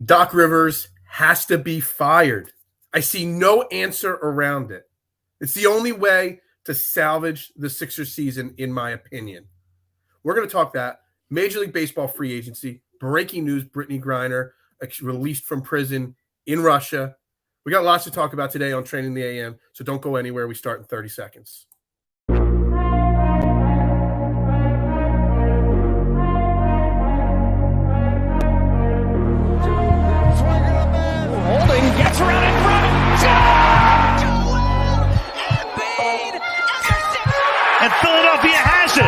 Doc Rivers has to be fired. I see no answer around it. It's the only way to salvage the Sixers season, in my opinion. We're going to talk that. Major League Baseball free agency, breaking news, Brittany Griner released from prison in Russia. We got lots to talk about today on Training the AM, so don't go anywhere. We start in 30 seconds. Holding, gets around in front. And Philadelphia has it.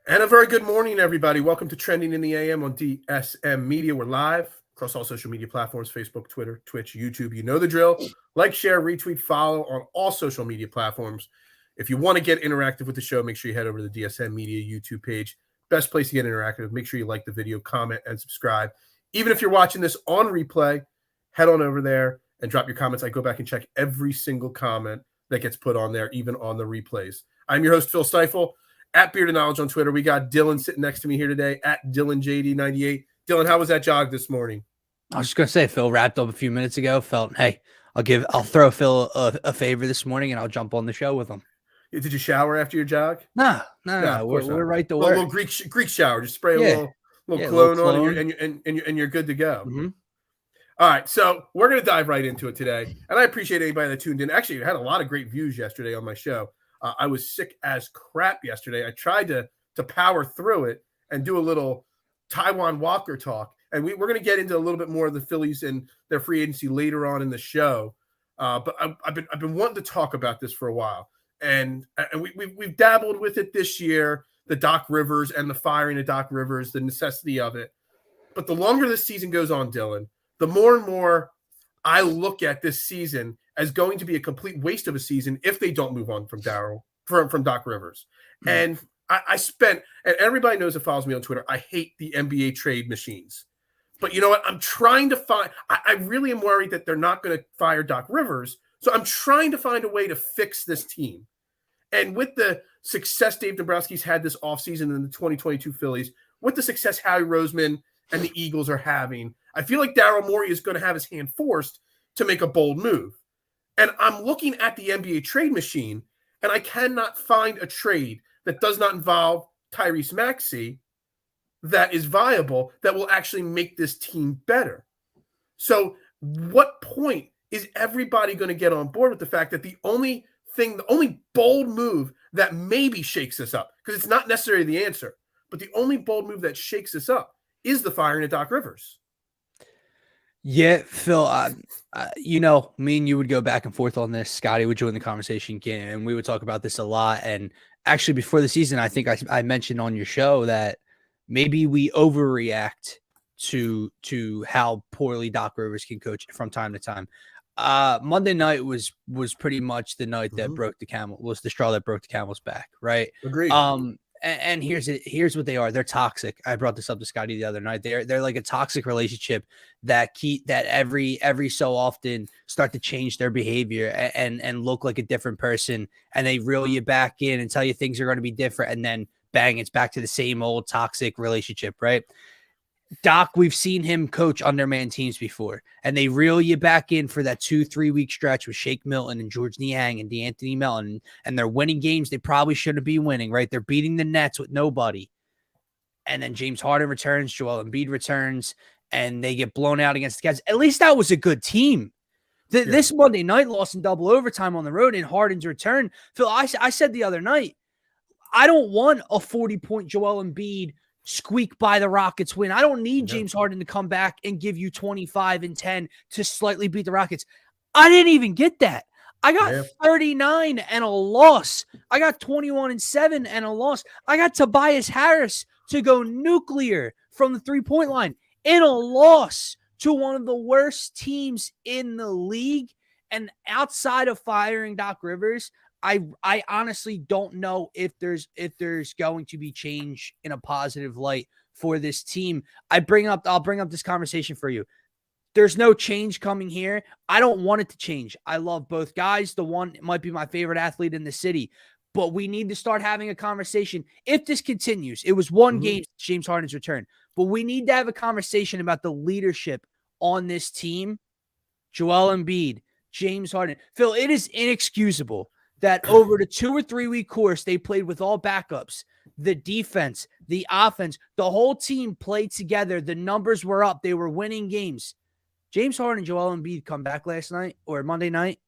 And a very good morning, everybody. Welcome to Trending in the AM on DSM Media. We're live across all social media platforms, Facebook, Twitter, Twitch, YouTube. You know the drill. Like, share, retweet, follow on all social media platforms. If you want to get interactive with the show, make sure you head over to the DSM Media YouTube page. Best place to get interactive. Make sure you like the video, comment, and subscribe. Even if you're watching this on replay, head on over there and drop your comments. I go back and check every single comment that gets put on there, even on the replays. I'm your host, Phil Stifel, at Bearded Knowledge on Twitter. We got Dylan sitting next to me here today, at DylanJD98. Dylan, how was that jog this morning? I was just going to say, Phil wrapped up a few minutes ago. Felt, hey, I'll throw Phil a favor this morning, and I'll jump on the show with him. Did you shower after your jog? No. We're right to work. A little Greek shower. Just spray a little cologne on, and you're good to go. Mm-hmm. All right, so we're going to dive right into it today. And I appreciate anybody that tuned in. Actually, I had a lot of great views yesterday on my show. I was sick as crap yesterday. I tried to power through it and do a little Taiwan Walker talk. And we're going to get into a little bit more of the Phillies and their free agency later on in the show. But I've been wanting to talk about this for a while. And we've dabbled with it this year, the Doc Rivers and the firing of Doc Rivers, the necessity of it. But the longer this season goes on, Dylan, the more and more I look at this season as going to be a complete waste of a season if they don't move on from Doc Rivers. Mm-hmm. And I spent, and everybody knows that follows me on Twitter, I hate the NBA trade machines. But you know what? I'm trying to find, I really am worried that they're not going to fire Doc Rivers. So I'm trying to find a way to fix this team. And with the success Dave Dombrowski's had this offseason in the 2022 Phillies, with the success Howie Roseman and the Eagles are having, I feel like Daryl Morey is going to have his hand forced to make a bold move. And I'm looking at the NBA trade machine, and I cannot find a trade that does not involve Tyrese Maxey that is viable, that will actually make this team better. So what point is everybody going to get on board with the fact that the only bold move that maybe shakes us up, because it's not necessarily the answer, but the only bold move that shakes us up is the firing of Doc Rivers? Yeah, Phil, me and you would go back and forth on this. Scotty would join the conversation, and we would talk about this a lot. And actually, before the season, I think I mentioned on your show that maybe we overreact to how poorly Doc Rivers can coach from time to time. Monday night was pretty much the night that was the straw that broke the camel's back, right? Agreed. And here's what they are. They're toxic. I brought this up to Scotty the other night. They're like a toxic relationship that every so often start to change their behavior and look like a different person, and they reel you back in and tell you things are going to be different, and then bang, it's back to the same old toxic relationship, right? Doc, we've seen him coach underman teams before, and they reel you back in for that 2-3 week stretch with Shake Milton and George Niang and DeAnthony Melton, and they're winning games they probably shouldn't be winning, right? They're beating the Nets with nobody. And then James Harden returns, Joel Embiid returns, and they get blown out against the Cavs. At least that was a good team. This Monday night lost in double overtime on the road in Harden's return. Phil, I said the other night, I don't want a 40-point Joel Embiid squeak by the Rockets win. I don't need James Harden to come back and give you 25 and 10 to slightly beat the Rockets. I didn't even get that. I got 39 and a loss. I got 21 and 7 and a loss. I got Tobias Harris to go nuclear from the 3-point line in a loss to one of the worst teams in the league. And outside of firing Doc Rivers, I honestly don't know if there's going to be change in a positive light for this team. I'll bring up this conversation for you. There's no change coming here. I don't want it to change. I love both guys. The one might be my favorite athlete in the city, but we need to start having a conversation. If this continues, it was one game, James Harden's return, but we need to have a conversation about the leadership on this team. Joel Embiid, James Harden. Phil, it is inexcusable that over the 2 or 3 week course, they played with all backups. The defense, the offense, the whole team played together. The numbers were up. They were winning games. James Harden and Joel Embiid come back last night or Monday night,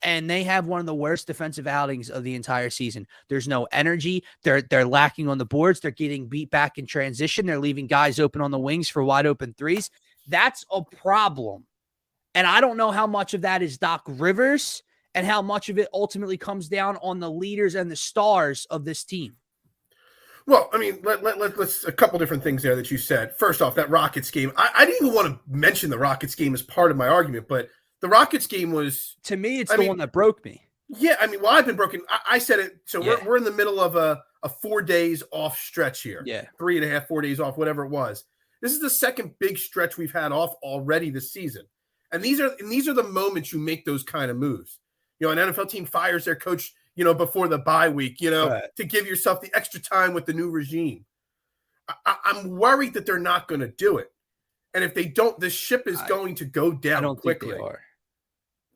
and they have one of the worst defensive outings of the entire season. There's no energy. They're lacking on the boards. They're getting beat back in transition. They're leaving guys open on the wings for wide open threes. That's a problem. And I don't know how much of that is Doc Rivers and how much of it ultimately comes down on the leaders and the stars of this team. Well, I mean, let's a couple different things there that you said. First off, that Rockets game. I didn't even want to mention the Rockets game as part of my argument, but the Rockets game was, to me, it's the one that broke me. Yeah, I mean, well, I've been broken. I said it. So we're in the middle of a 4 days off stretch here. Yeah, 3.5, 4 days off, whatever it was. This is the second big stretch we've had off already this season, and these are the moments you make those kind of moves. You know, an NFL team fires their coach, before the bye week, to give yourself the extra time with the new regime. I'm worried that they're not going to do it. And if they don't, this ship is going to go down quickly. Think they are.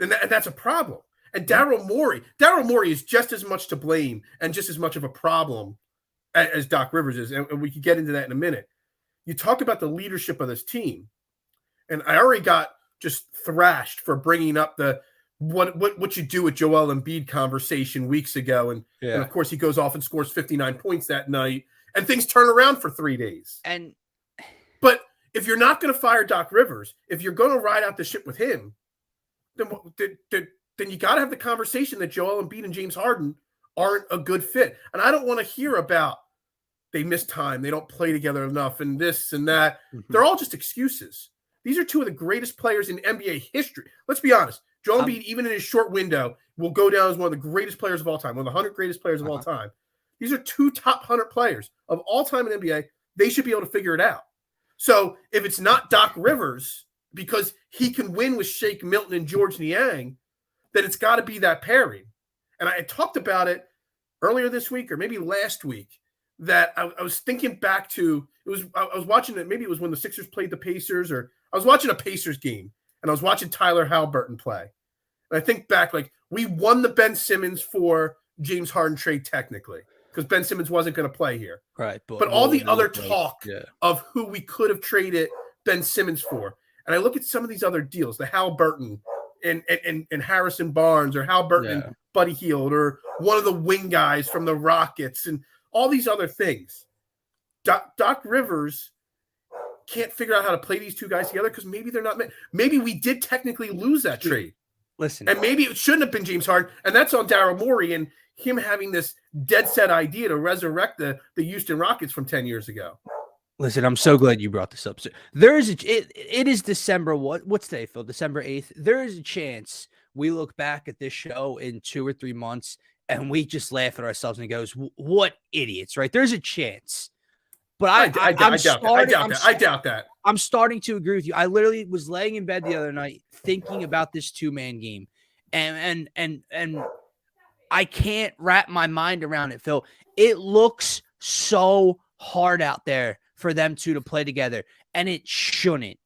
And that's a problem. And Daryl Morey is just as much to blame and just as much of a problem as Doc Rivers is. And we can get into that in a minute. You talk about the leadership of this team. And I already got just thrashed for bringing up the what you do with Joel Embiid conversation weeks ago. And of course, he goes off and scores 59 points that night. And things turn around for 3 days. But if you're not going to fire Doc Rivers, if you're going to ride out the ship with him, then you got to have the conversation that Joel Embiid and James Harden aren't a good fit. And I don't want to hear about they miss time, they don't play together enough, and this and that. They're all just excuses. These are two of the greatest players in NBA history. Let's be honest. Joel Embiid, even in his short window, will go down as one of the greatest players of all time, one of the 100 greatest players of all time. These are two top 100 players of all time in NBA. They should be able to figure it out. So if it's not Doc Rivers, because he can win with Shake Milton and George Niang, then it's got to be that pairing. And I talked about it earlier this week or maybe last week that I was thinking back to, I was watching it, maybe it was when the Sixers played the Pacers, or I was watching a Pacers game and I was watching Tyler Halliburton play. And I think back, like, we won the Ben Simmons for James Harden trade technically, because Ben Simmons wasn't going to play here. Right. But all the other talk of who we could have traded Ben Simmons for. And I look at some of these other deals, the Halliburton and Harrison Barnes, or Halliburton and Buddy Hield, or one of the wing guys from the Rockets, and all these other things. Doc Rivers can't figure out how to play these two guys together because maybe they're not meant. Maybe we did technically lose that trade. Listen. And maybe it shouldn't have been James Harden. And that's on Daryl Morey and him having this dead set idea to resurrect the Houston Rockets from 10 years ago. Listen, I'm so glad you brought this up. So it is December. What's today, Phil? December 8th. There is a chance we look back at this show in 2 or 3 months and we just laugh at ourselves and it goes, what idiots, right? There's a chance. But I doubt that. I'm starting to agree with you. I literally was laying in bed the other night thinking about this 2-man game. And I can't wrap my mind around it, Phil. It looks so hard out there for them two to play together, and it shouldn't.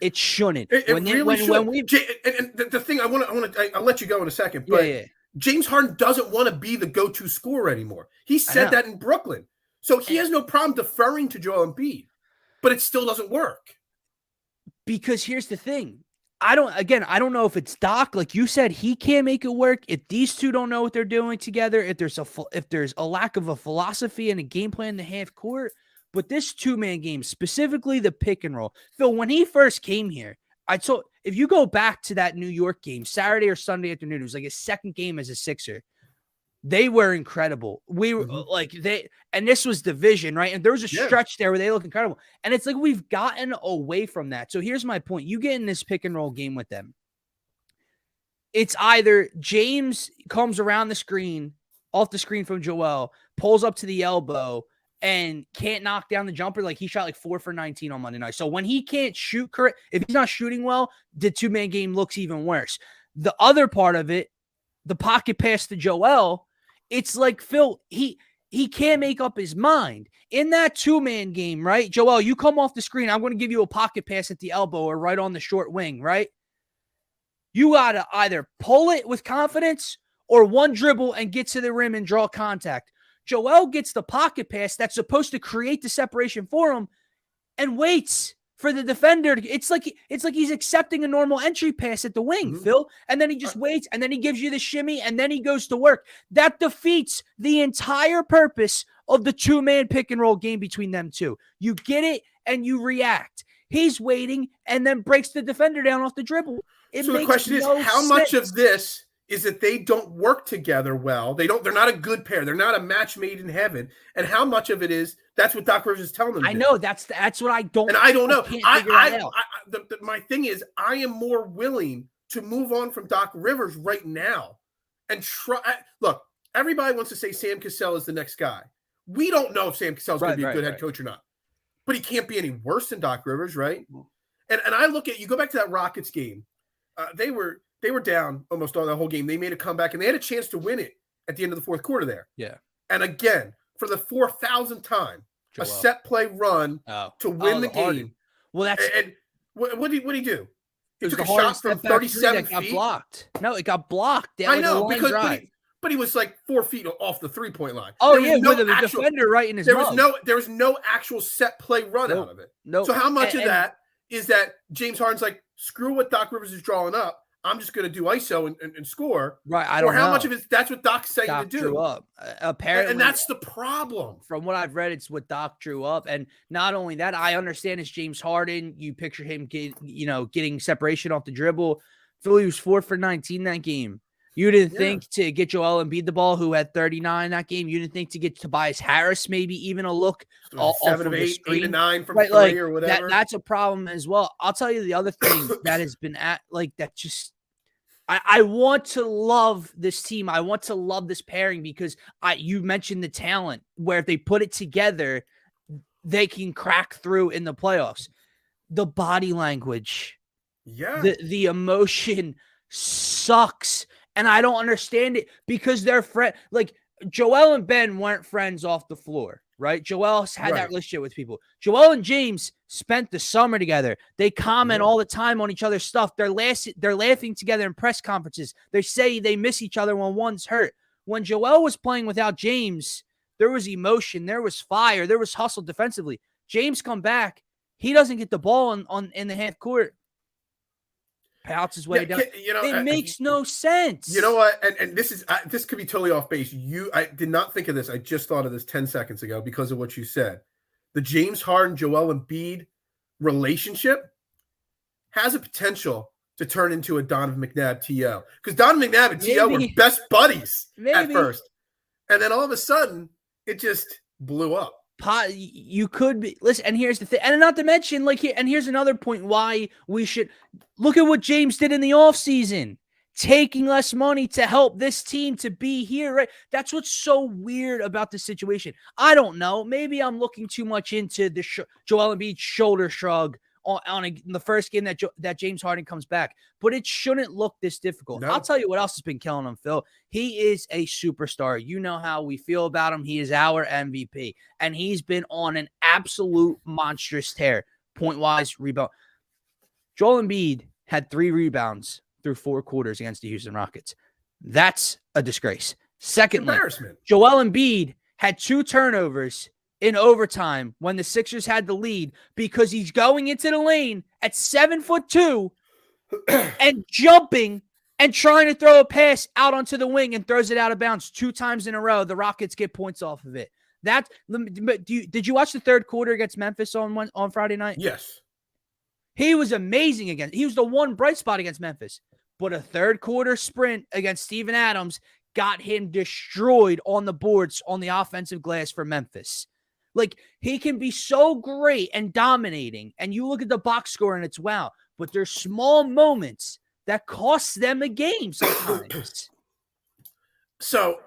It shouldn't. And the thing I'll let you go in a second, but James Harden doesn't want to be the go-to scorer anymore. He said that in Brooklyn. So he has no problem deferring to Joel Embiid, but it still doesn't work. Because here's the thing. I don't know if it's Doc, like you said, he can't make it work. If these two don't know what they're doing together, if there's a lack of a philosophy and a game plan in the half court, but this 2-man game, specifically the pick and roll, Phil, when he first came here, if you go back to that New York game, Saturday or Sunday afternoon, it was like his second game as a Sixer. They were incredible. We were and this was division, right? And there was a stretch there where they look incredible. And it's like we've gotten away from that. So here's my point. You get in this pick and roll game with them. It's either James comes around the screen, off the screen from Joel, pulls up to the elbow, and can't knock down the jumper. Like he shot like 4 for 19 on Monday night. So when he can't shoot correct, if he's not shooting well, the 2-man game looks even worse. The other part of it, the pocket pass to Joel, it's like Phil, he can't make up his mind. In that 2-man game, right? Joel, you come off the screen. I'm going to give you a pocket pass at the elbow or right on the short wing, right? You got to either pull it with confidence or one dribble and get to the rim and draw contact. Joel gets the pocket pass that's supposed to create the separation for him and waits for the defender. It's like he's accepting a normal entry pass at the wing, Phil. And then he just waits, and then he gives you the shimmy, and then he goes to work. That defeats the entire purpose of the 2-man pick and roll game between them two. You get it, and you react. He's waiting, and then breaks the defender down off the dribble. So the question is, how much of this is that they don't work together well? They're not a good pair. They're not a match made in heaven. And how much of it is that's what Doc Rivers is telling them? I know that's what I don't. And I don't know. My thing is, I am more willing to move on from Doc Rivers right now and try. Look, everybody wants to say Sam Cassell is the next guy. We don't know if Sam Cassell is going to be a good head coach or not, but he can't be any worse than Doc Rivers, right? And I look at, you go back to that Rockets game. They were down almost all the whole game. They made a comeback, and they had a chance to win it at the end of the fourth quarter there. Yeah. And again, for the 4,000th time, a set play run to win the game. Well, that's and what did he do? He took a hard shot from 37 feet. Got blocked. No, it got blocked. I know, but he was like 4 feet off the 3-point line. Oh yeah, with a defender right in his mouth. There was no actual set play run out of it. No. So how much of that is that James Harden's like, screw what Doc Rivers is drawing up, I'm just going to do ISO and score. Right. I don't know. Or how much of it that's what Doc's saying Doc to do. Drew up. Apparently. And that's the problem. From what I've read, it's what Doc drew up. And not only that, I understand it's James Harden. You picture him getting separation off the dribble. Philly was 4 for 19 that game. You didn't think to get Joel Embiid the ball, who had 39 that game. You didn't think to get Tobias Harris maybe even a look. 7 of 8, 8 of 9 from 3 or whatever. That's a problem as well. I'll tell you the other thing that has been that just I want to love this team. I want to love this pairing because you mentioned the talent where if they put it together, they can crack through in the playoffs. The body language, the emotion sucks. And I don't understand it because they're friends. Like Joel and Ben weren't friends off the floor, right? Joel had that relationship with people. Joel and James spent the summer together. They comment all the time on each other's stuff. They're laughing together in press conferences. They say they miss each other when one's hurt. When Joel was playing without James, there was emotion, there was fire, there was hustle defensively. James come back, he doesn't get the ball in the half court. Pouts his way down. It makes no sense. You know what? And this could be totally off base. I did not think of this. I just thought of this 10 seconds ago because of what you said. The James Harden, Joel Embiid relationship has a potential to turn into a Donovan McNabb T.O. Because Donovan McNabb and T.O. were best buddies at first. And then all of a sudden, it just blew up. You could be listen, and here's the thing, and not to mention, here's another point why we should look at what James did in the offseason, taking less money to help this team to be here, right? That's what's so weird about the situation. I don't know. Maybe I'm looking too much into the Joel Embiid shoulder shrug on the first game that James Harden comes back, but it shouldn't look this difficult. No. I'll tell you what else has been killing him, Phil. He is a superstar. You know how we feel about him. He is our MVP, and he's been on an absolute monstrous tear, point-wise, rebound. Joel Embiid had 3 rebounds through 4 quarters against the Houston Rockets. That's a disgrace. Secondly, Joel Embiid had 2 turnovers in overtime when the Sixers had the lead because he's going into the lane at 7'2" and jumping and trying to throw a pass out onto the wing and throws it out of bounds 2 times in a row. The Rockets get points off of it. Did you watch the third quarter against Memphis on Friday night? Yes. He was amazing he was the one bright spot against Memphis. But a third quarter sprint against Steven Adams got him destroyed on the boards on the offensive glass for Memphis. Like, he can be so great and dominating, and you look at the box score and it's wow, but there's small moments that cost them a game sometimes. So,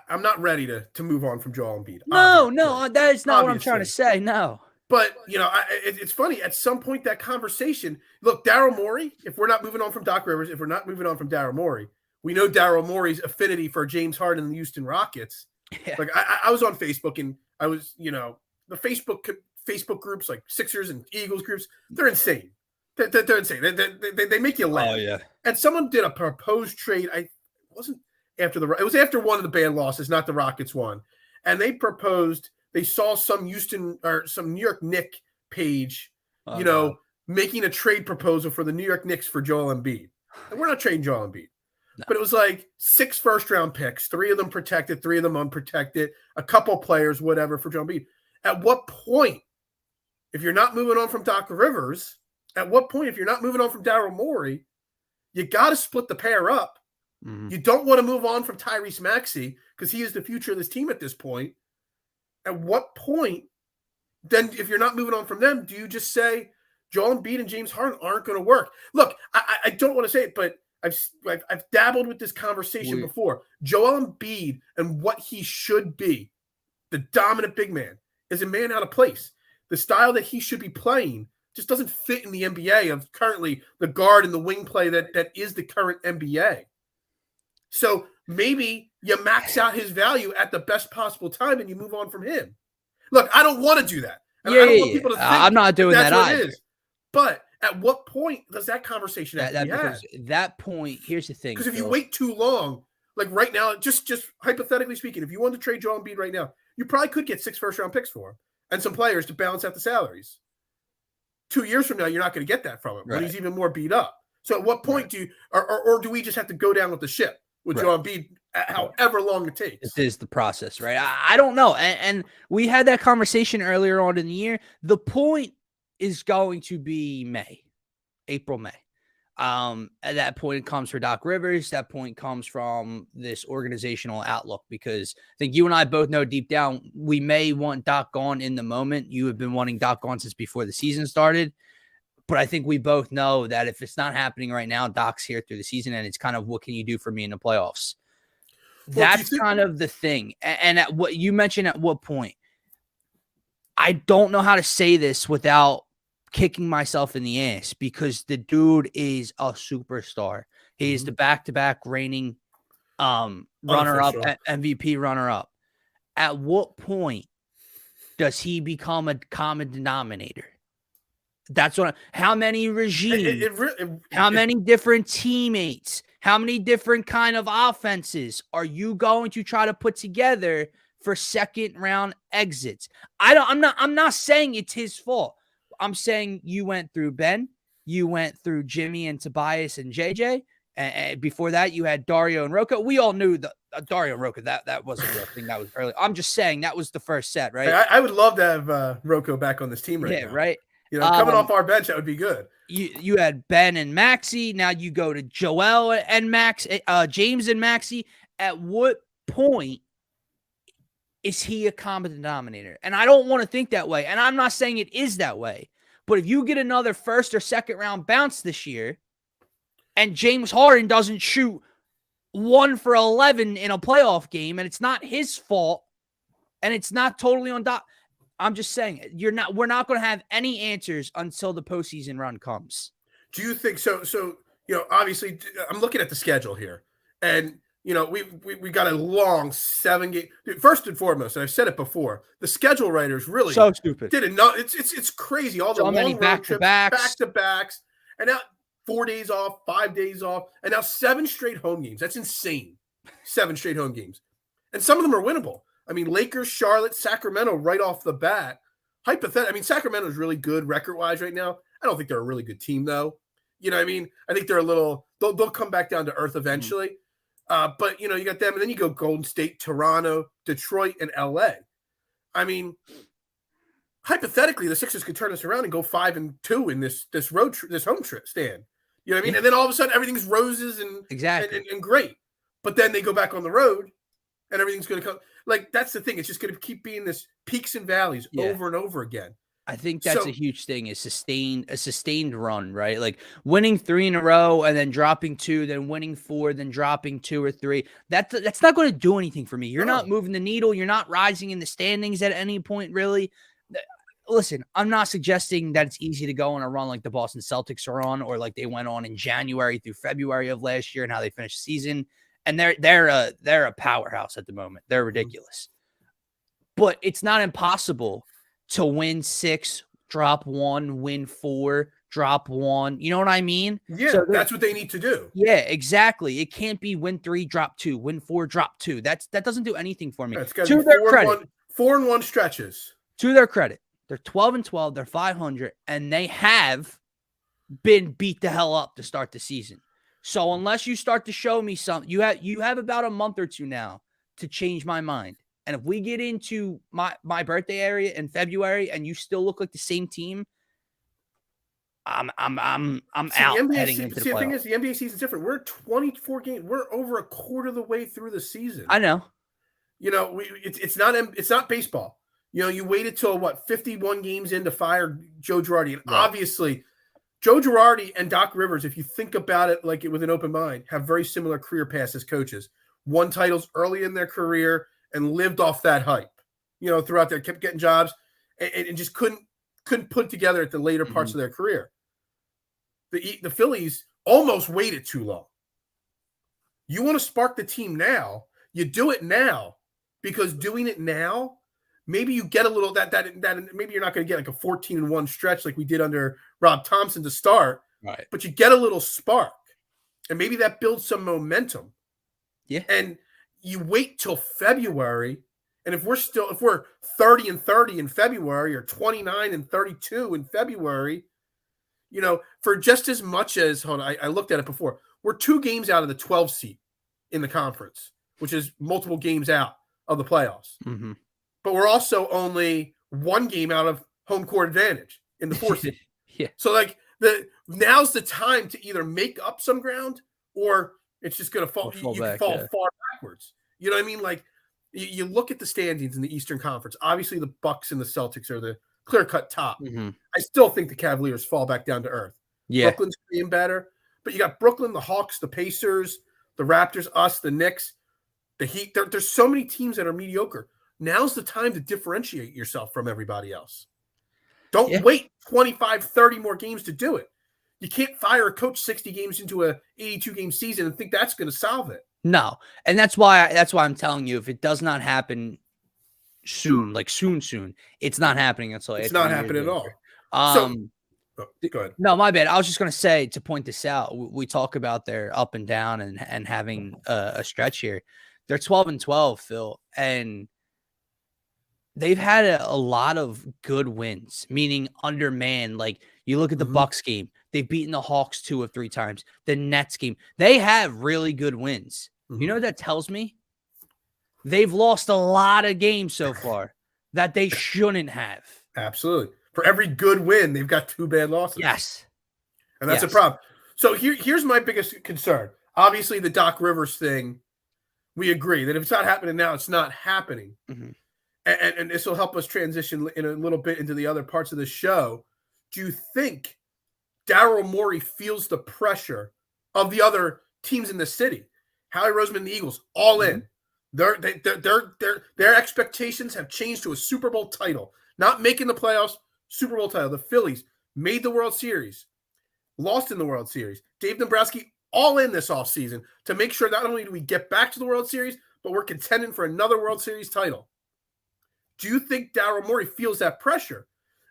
I'm not ready to move on from Joel Embiid. No, obviously. that is not what I'm trying to say. No. But, it's funny. At some point, that conversation, look, Daryl Morey, if we're not moving on from Doc Rivers, if we're not moving on from Daryl Morey, we know Daryl Morey's affinity for James Harden and the Houston Rockets. Yeah. Like, I was on Facebook, and I was, the Facebook groups, like Sixers and Eagles groups, they're insane. They're insane. They make you laugh. Oh, yeah. And someone did a proposed trade. It was after one of the bad losses, not the Rockets won. And they proposed, they saw some Houston or some New York Knicks page, making a trade proposal for the New York Knicks for Joel Embiid. And we're not trading Joel Embiid. No. But it was like 6 first-round picks, 3 of them protected, 3 of them unprotected, a couple players, whatever, for Joel Embiid. At what point, if you're not moving on from Doc Rivers, at what point, if you're not moving on from Daryl Morey, you got to split the pair up. Mm-hmm. You don't want to move on from Tyrese Maxey because he is the future of this team at this point. At what point, then, if you're not moving on from them, do you just say Joel Embiid and James Harden aren't going to work? Look, I don't want to say it, but I've dabbled with this conversation before. Joel Embiid and what he should be, the dominant big man, is a man out of place. The style that he should be playing just doesn't fit in the NBA of currently the guard and the wing play that is the current NBA. So maybe you max out his value at the best possible time and you move on from him. Look, I don't want to do that. And I don't want people to think I'm not doing that's that what either. it is. But at what point does that conversation have to be had? That point, here's the thing. Because if you wait too long, like right now, just hypothetically speaking, if you wanted to trade Joel Embiid right now, you probably could get 6 first-round picks for him and some players to balance out the salaries. 2 years from now, you're not going to get that from him when he's even more beat up. So at what point do you, or do we just have to go down with the ship with Joel Embiid, however long it takes? This is the process, right? I don't know. And we had that conversation earlier on in the year. The point is going to be April, May. At that point, it comes for Doc Rivers. That point comes from this organizational outlook, because I think you and I both know deep down we may want Doc gone in the moment. You have been wanting Doc gone since before the season started. But I think we both know that if it's not happening right now, Doc's here through the season, and it's kind of, what can you do for me in the playoffs? That's kind of the thing. And at what you mentioned, at what point, I don't know how to say this without kicking myself in the ass, because the dude is a superstar. He is the back-to-back reigning runner-up, MVP runner-up. At what point does he become a common denominator? That's what. How many regimes? How many different teammates? How many different kind of offenses are you going to try to put together for second-round exits? I'm not saying it's his fault. I'm saying you went through Ben, you went through Jimmy and Tobias and JJ, and before that you had Dario and Rocco. We all knew the Dario and Rocco, that wasn't a real thing. That was early. I'm just saying that was the first set, right? I would love to have Rocco back on this team right now. Right. Coming off our bench, that would be good. You had Ben and Maxey. Now you go to Joel and James and Maxey. At what point is he a common denominator? And I don't want to think that way. And I'm not saying it is that way. But if you get another first or second round bounce this year, and James Harden doesn't shoot 1 for 11 in a playoff game, and it's not his fault, and it's not totally on Doc, I'm just saying we're not going to have any answers until the postseason run comes. Do you think so? So, obviously I'm looking at the schedule here, and we got a long 7-game. First and foremost, and I've said it before, the schedule writers really so stupid. Didn't know. It's crazy. All the long road trips, back-to-backs, and now 4 days off, 5 days off, and now 7 straight home games. That's insane. 7 straight home games, and some of them are winnable. I mean, Lakers, Charlotte, Sacramento, right off the bat. Sacramento is really good record-wise right now. I don't think they're a really good team, though. You know what I mean? I think they're a little – they'll come back down to earth eventually. But, you got them, and then you go Golden State, Toronto, Detroit, and L.A. I mean, hypothetically, the Sixers could turn this around and go 5-2 in this home trip stand. You know what I mean? And then all of a sudden, everything's roses and great. But then they go back on the road, and everything's going to come – like, that's the thing. It's just going to keep being this peaks and valleys over and over again. I think that's a huge thing is a sustained run, right? Like winning 3 in a row and then dropping 2, then winning 4, then dropping 2 or 3. That's not going to do anything for me. You're not moving the needle. You're not rising in the standings at any point, really. Listen, I'm not suggesting that it's easy to go on a run like the Boston Celtics are on, or like they went on in January through February of last year and how they finished the season. And they're a powerhouse at the moment. They're ridiculous. But it's not impossible to win 6, drop 1, win 4, drop 1. You know what I mean? Yeah, so that's what they need to do. Yeah, exactly. It can't be win 3, drop 2, win 4, drop 2. That doesn't do anything for me. To their credit, 4-1 stretches. To their credit, they're 12-12. They're 500, and they have been beat the hell up to start the season. So unless you start to show me something, you have about a month or 2 now to change my mind. And if we get into my birthday area in February and you still look like the same team, I'm out heading into the playoffs. The thing is, the NBA season's different. We're 24 games. We're over a quarter of the way through the season. I know. You know, it's not baseball. You know, you waited till 51 games in to fire Joe Girardi, and obviously, Joe Girardi and Doc Rivers, if you think about it like it with an open mind, have very similar career paths as coaches. Won titles early in their career and lived off that hype, you know, throughout there, kept getting jobs and just couldn't put together at the later parts of their career. The Phillies almost waited too long. You want to spark the team now, you do it now, because doing it now, maybe you get a little that maybe you're not going to get like a 14-1 stretch like we did under Rob Thompson to start, right? But you get a little spark, and maybe that builds some momentum. Yeah, and you wait till February, and if we're 30-30 in February or 29-32 in February, you know, for just as much as I looked at it before, we're 2 games out of the 12 seat in the conference, which is multiple games out of the playoffs. Mm-hmm. But we're also only 1 game out of home court advantage in the 4th seed. Yeah. So like now's the time to either make up some ground or it's just going to fall. You can fall far backwards. You know what I mean? Like you look at the standings in the Eastern Conference. Obviously, the Bucks and the Celtics are the clear-cut top. Mm-hmm. I still think the Cavaliers fall back down to earth. Yeah, Brooklyn's being better, but you got Brooklyn, the Hawks, the Pacers, the Raptors, us, the Knicks, the Heat. There's so many teams that are mediocre. Now's the time to differentiate yourself from everybody else. Don't wait 25, 30 more games to do it. You can't fire a coach 60 games into a 82-game season and think that's going to solve it. No, and that's why I'm telling you, if it does not happen soon, like soon, it's not happening until it's not happening at all. Go ahead. No, my bad. I was just going to say, to point this out, we talk about their up and down and having a stretch here. They're 12-12, Phil, and they've had a lot of good wins, meaning undermanned. Like you look at the Bucks game, they've beaten the Hawks 2 or 3 times. The Nets game, they have really good wins. You know what that tells me? They've lost a lot of games so far that they shouldn't have. Absolutely. For every good win, they've got 2 bad losses. Yes. And that's a problem. So here's my biggest concern. Obviously, the Doc Rivers thing, we agree that if it's not happening now, it's not happening. Mm-hmm. And this will help us transition in a little bit into the other parts of the show. Do you think Daryl Morey feels the pressure of the other teams in the city? Howie Roseman and the Eagles, all in. Their expectations have changed to a Super Bowl title. Not making the playoffs, Super Bowl title. The Phillies made the World Series, lost in the World Series. Dave Dombrowski, all in this offseason to make sure not only do we get back to the World Series, but we're contending for another World Series title. Do you think Daryl Morey feels that pressure?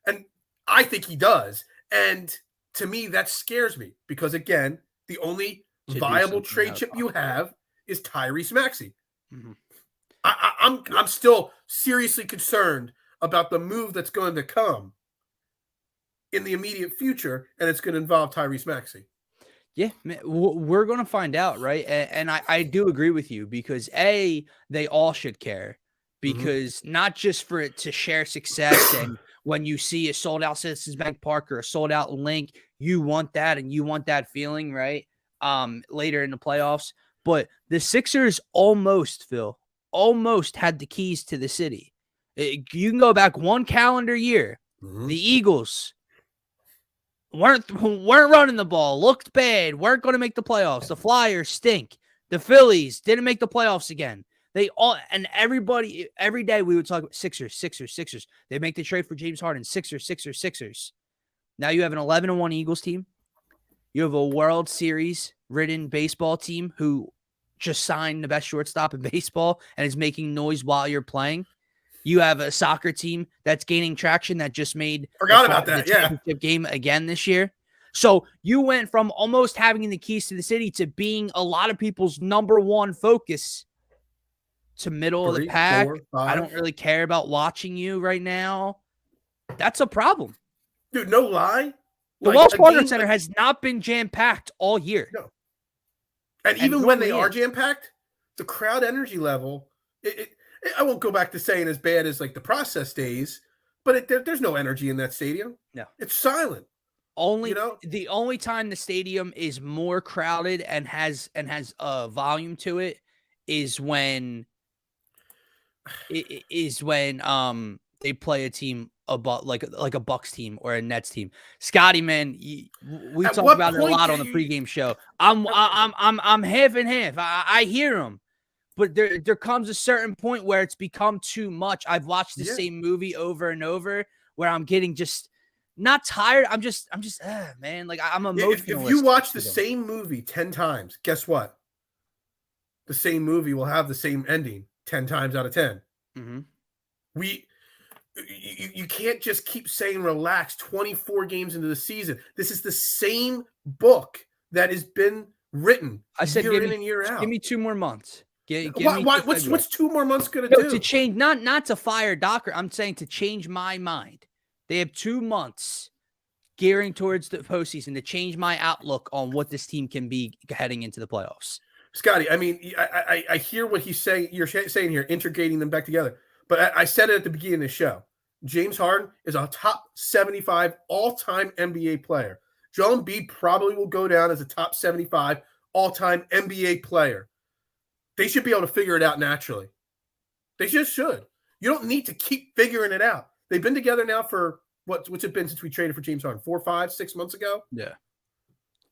And I think he does. And to me, that scares me because, again, the only viable trade chip you have is Tyrese Maxey. Mm-hmm. I'm still seriously concerned about the move that's going to come in the immediate future, and it's going to involve Tyrese Maxey. Yeah, man, we're going to find out, right? And I do agree with you because, A, they all should care. Because not just for it to share success and when you see a sold out Citizens Bank Park or a sold out Link, you want that and you want that feeling, right? Later in the playoffs. But the Sixers almost had the keys to the city. You can go back 1 calendar year Mm-hmm. The Eagles weren't running the ball, looked bad, weren't going to make the playoffs. The Flyers stink. The Phillies didn't make the playoffs again. They all, and everybody, every day we would talk about Sixers. They make the trade for James Harden. Sixers. Now you have an 11-1 Eagles team. You have a World Series ridden baseball team who just signed the best shortstop in baseball and is making noise while you're playing. You have a soccer team that's gaining traction that just made the championship game again this year. So you went from almost having the keys to the city to being a lot of people's number one focus to middle of the pack. 4, 5. I don't really care about watching you right now. That's a problem. Dude, no lie. The Wells Fargo Center has not been jam-packed all year. No. And even when they are jam-packed, the crowd energy level, I won't go back to saying as bad as like the process days, but there's no energy in that stadium. No. It's silent. The only time the stadium is more crowded and has a volume to it is when they play a team about like a Bucks team or a Nets team. Scotty, man, we talked about it a lot on the pregame show. I'm half and half. I hear him, but there comes a certain point where it's become too much. I've watched the same movie over and over where I'm getting just not tired. I'm just man, like I'm emotional. If you watch the same movie 10 times, guess what? The same movie will have the same ending 10 times out of 10. Mm-hmm. You can't just keep saying relax 24 games into the season. This is the same book that has been written year in and year out. Give me 2 more months. What's 2 more months going to do? To change, not to fire Docker. I'm saying to change my mind. They have 2 months gearing towards the postseason to change my outlook on what this team can be heading into the playoffs. Scotty, I mean, I hear what he's saying. You're saying here, integrating them back together. But I said it at the beginning of the show. James Harden is a top 75 all-time NBA player. Joel Embiid probably will go down as a top 75 all-time NBA player. They should be able to figure it out naturally. They just should. You don't need to keep figuring it out. They've been together now for what's it been since we traded for James Harden? 4, 5, 6 months ago? Yeah.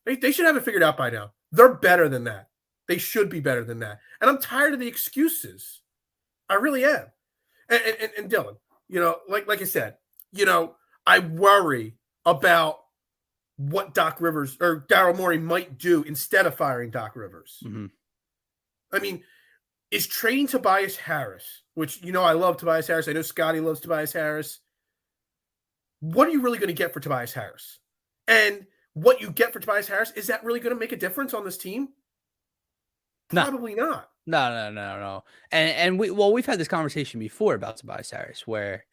They should have it figured out by now. They're better than that. They should be better than that. And I'm tired of the excuses. I really am. And Dylan, like I said, I worry about what Doc Rivers or Daryl Morey might do instead of firing Doc Rivers. Mm-hmm. I mean, is trading Tobias Harris, which, I love Tobias Harris. I know Scotty loves Tobias Harris. What are you really going to get for Tobias Harris? And what you get for Tobias Harris, is that really going to make a difference on this team? Probably not. No. And we've had this conversation before about Tobias Harris, where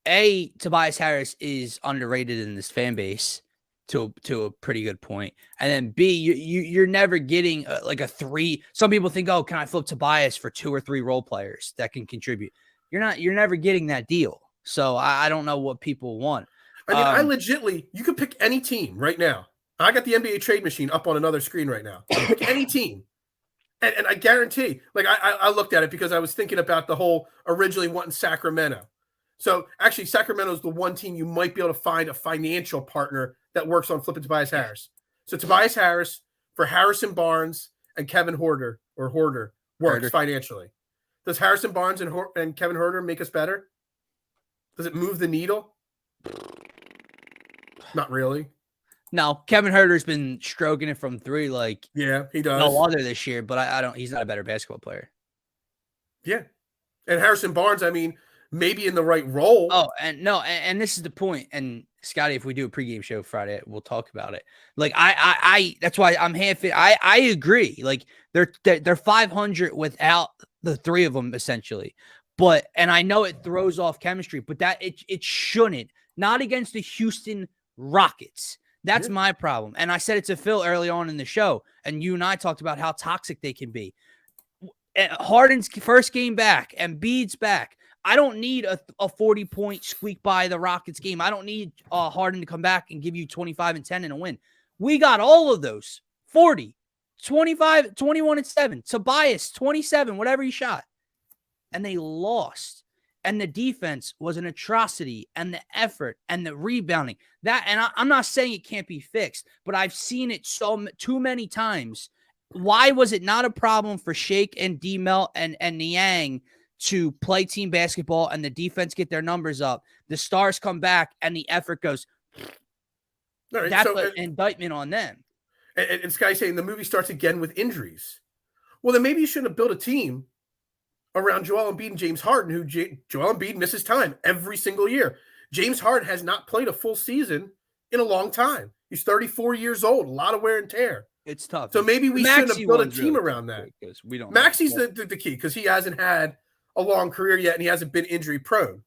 Tobias Harris is underrated in this fan base to a pretty good point, and then B, you're never getting like a 3. Some people think, oh, can I flip Tobias for 2 or 3 role players that can contribute? You're never getting that deal. So I don't know what people want. I mean, you could pick any team right now. I got the NBA trade machine up on another screen right now. Pick any team. And I guarantee, like I looked at it because I was thinking about the whole originally wanting Sacramento. So actually, Sacramento is the one team you might be able to find a financial partner that works on flipping Tobias Harris. So Tobias Harris for Harrison Barnes and Kevin Huerter works financially. Does Harrison Barnes and Kevin Huerter make us better? Does it move the needle? Not really. No, Kevin Huerter's been stroking it from 3 like he does. No other this year, but he's not a better basketball player. Yeah. And Harrison Barnes, I mean, maybe in the right role. Oh, and this is the point. And Scotty, if we do a pregame show Friday, we'll talk about it. Like I that's why I'm half it. I agree. Like they're 500 without the 3 of them essentially. But and I know it throws off chemistry, but that it shouldn't. Not against the Houston Rockets. That's my problem. And I said it to Phil early on in the show, and you and I talked about how toxic they can be. Harden's first game back, and Embiid's back. I don't need a 40-point squeak by the Rockets game. I don't need Harden to come back and give you 25 and 10 and a win. We got all of those. 40, 25, 21 and 7. Tobias, 27, whatever he shot. And they lost. and the defense was an atrocity, and the effort and the rebounding. I'm not saying it can't be fixed, but I've seen it too many times. Why was it not a problem for Shake and D-Mel and Niang to play team basketball and the defense get their numbers up? The stars come back and the effort goes. Right, that's an indictment on them. And Sky saying the movie starts again with injuries. Well, then maybe you shouldn't have built a team around Joel Embiid and James Harden, who Joel Embiid misses time every single year. James Harden has not played a full season in a long time. He's 34 years old, a lot of wear and tear. It's tough. So maybe we shouldn't have built a team around that. We don't. Maxi's the key because he hasn't had a long career yet and he hasn't been injury prone.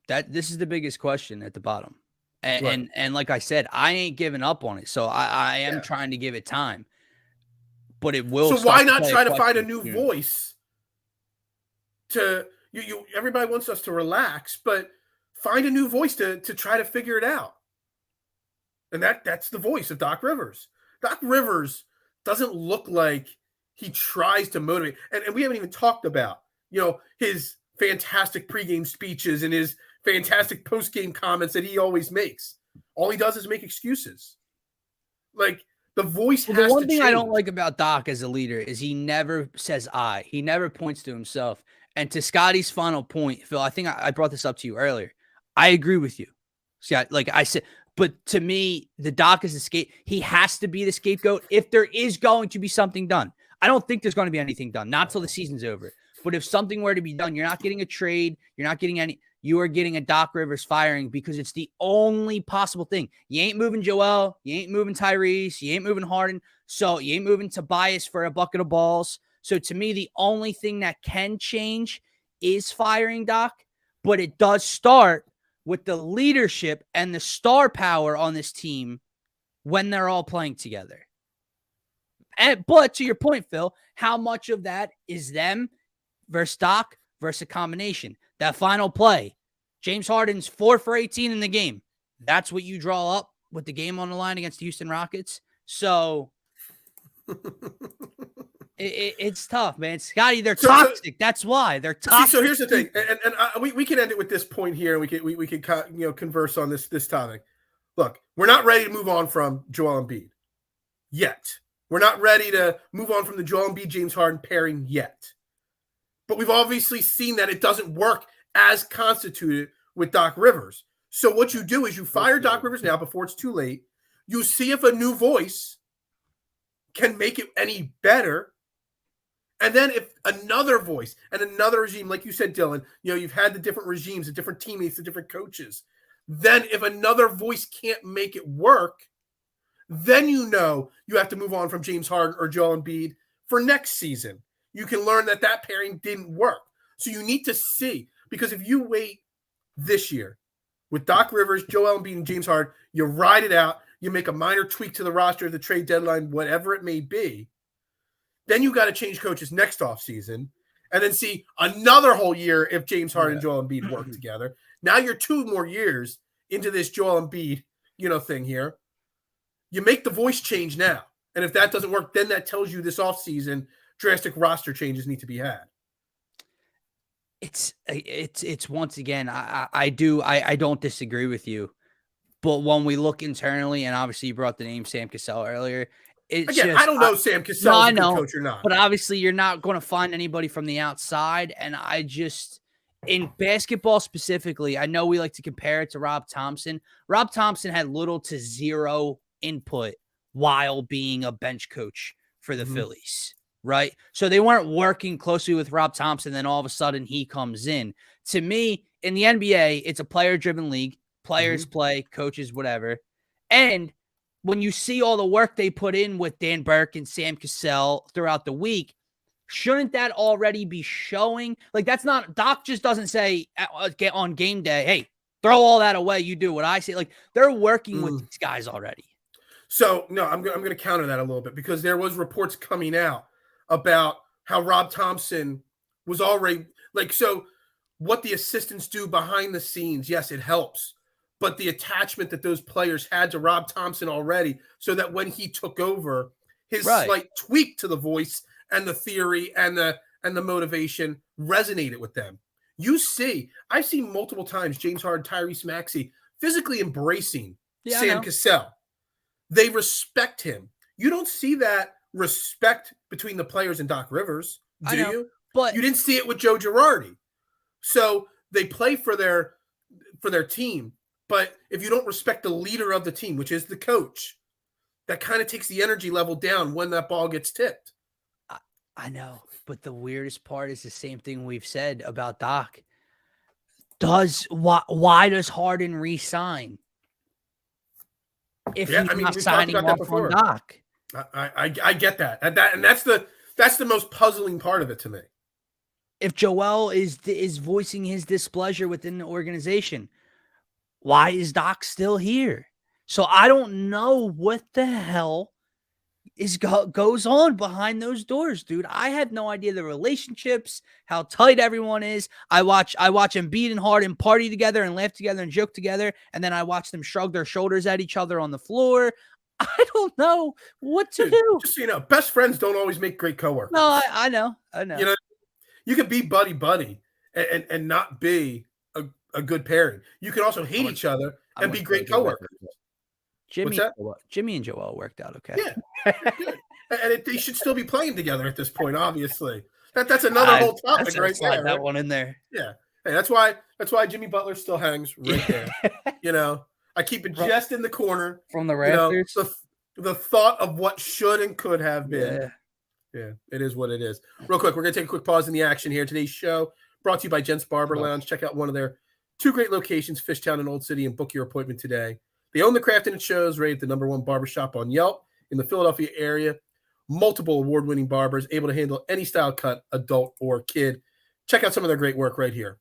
This is the biggest question at the bottom. And like I said, I ain't giving up on it. So I am trying to give it time. But it will. So why not try to find a new voice? Everybody wants us to relax, but find a new voice to try to figure it out. And that's the voice of Doc Rivers. Doc Rivers doesn't look like he tries to motivate. And we haven't even talked about, his fantastic pregame speeches and his fantastic postgame comments that he always makes. All he does is make excuses. Like, the voice has to change. The one thing I don't like about Doc as a leader is he never says I. He never points to himself. And to Scotty's final point, Phil, I think I brought this up to you earlier. I agree with you. Scott, like I said, but to me, the Doc is he has to be the scapegoat if there is going to be something done. I don't think there's going to be anything done, not till the season's over. But if something were to be done, you're not getting a trade. You're not getting you are getting a Doc Rivers firing because it's the only possible thing. You ain't moving Joel. You ain't moving Tyrese. You ain't moving Harden. So you ain't moving Tobias for a bucket of balls. So to me, the only thing that can change is firing Doc. But it does start with the leadership and the star power on this team when they're all playing together. But to your point, Phil, how much of that is them versus Doc versus a combination? That final play, James Harden's 4 for 18 in the game. That's what you draw up with the game on the line against the Houston Rockets. So it's tough, man. Scotty, they're toxic. That's why they're toxic. So here's the thing, and we can end it with this point here. We can converse on this topic. Look, we're not ready to move on from Joel Embiid yet. We're not ready to move on from the Joel Embiid James Harden pairing yet. But we've obviously seen that it doesn't work as constituted with Doc Rivers. So what you do is you fire Doc Rivers now before it's too late. You see if a new voice can make it any better. And then if another voice and another regime, like you said, Dylan, you've had the different regimes, the different teammates, the different coaches. Then if another voice can't make it work, then you have to move on from James Harden or Joel Embiid for next season. You can learn that pairing didn't work. So you need to see, because if you wait this year with Doc Rivers, Joel Embiid, and James Harden, you ride it out, you make a minor tweak to the roster, the trade deadline, whatever it may be, then you got to change coaches next offseason and then see another whole year if James Harden and Joel Embiid work together. Now you're 2 more years into this Joel Embiid, thing here. You make the voice change now. And if that doesn't work, then that tells you this offseason drastic roster changes need to be had. It's once again, I don't disagree with you, but when we look internally, and obviously you brought the name Sam Cassell earlier. I don't know Sam Cassell is a good coach or not, but obviously you're not going to find anybody from the outside. And in basketball specifically, I know we like to compare it to Rob Thompson. Rob Thompson had little to zero input while being a bench coach for the Phillies. Right. So they weren't working closely with Rob Thompson. Then all of a sudden he comes in. To me, in the NBA, it's a player-driven league. Players play, coaches, whatever. And when you see all the work they put in with Dan Burke and Sam Cassell throughout the week, shouldn't that already be showing? Like, that's not, Doc just doesn't say get on game day, hey, throw all that away. You do what I say. Like, they're working with these guys already. So, no, I'm going to counter that a little bit because there was reports coming out about how Rob Thompson was already so what the assistants do behind the scenes. Yes, it helps, but the attachment that those players had to Rob Thompson already, so that when he took over, his slight tweak to the voice and the theory and the motivation resonated with them. I've seen multiple times James Harden, Tyrese Maxey physically embracing Yeah, Sam Cassell. They respect him. You don't see that respect between the players and Doc Rivers, do you? But you didn't see it with Joe Girardi. So they play for their team. But if you don't respect the leader of the team, which is the coach, that kind of takes the energy level down when that ball gets tipped. I know, but the weirdest part is the same thing we've said about Doc. Why does Harden re-sign if he's not signing off on Doc? I get that. And that's the most puzzling part of it to me. If Joel is voicing his displeasure within the organization, why is Doc still here? So I don't know what the hell goes on behind those doors, dude. I have no idea the relationships, how tight everyone is. I watch Embiid and Harden party together and laugh together and joke together, and then I watch them shrug their shoulders at each other on the floor. I don't know what to do. Just so you know, best friends don't always make great coworkers. No, I know. You know, you could be buddy and not be a good pairing. You can also hate each other and be great coworkers. Jimmy and Joel worked out okay. Yeah, and they should still be playing together at this point. Obviously, that's another whole topic right there. That one in there. Yeah, hey, that's why Jimmy Butler still hangs right there. I keep it just in the corner from the rafters. The thought of what should and could have been. Yeah, it is what it is. Real quick, we're gonna take a quick pause in the action here. Today's show brought to you by Gents Barber Lounge. Check out one of their 2 great locations, Fishtown and Old City, and book your appointment today. They own the craft and it shows, rated the #1 barbershop on Yelp in the Philadelphia area. Multiple award-winning barbers, able to handle any style cut, adult or kid. Check out some of their great work right here.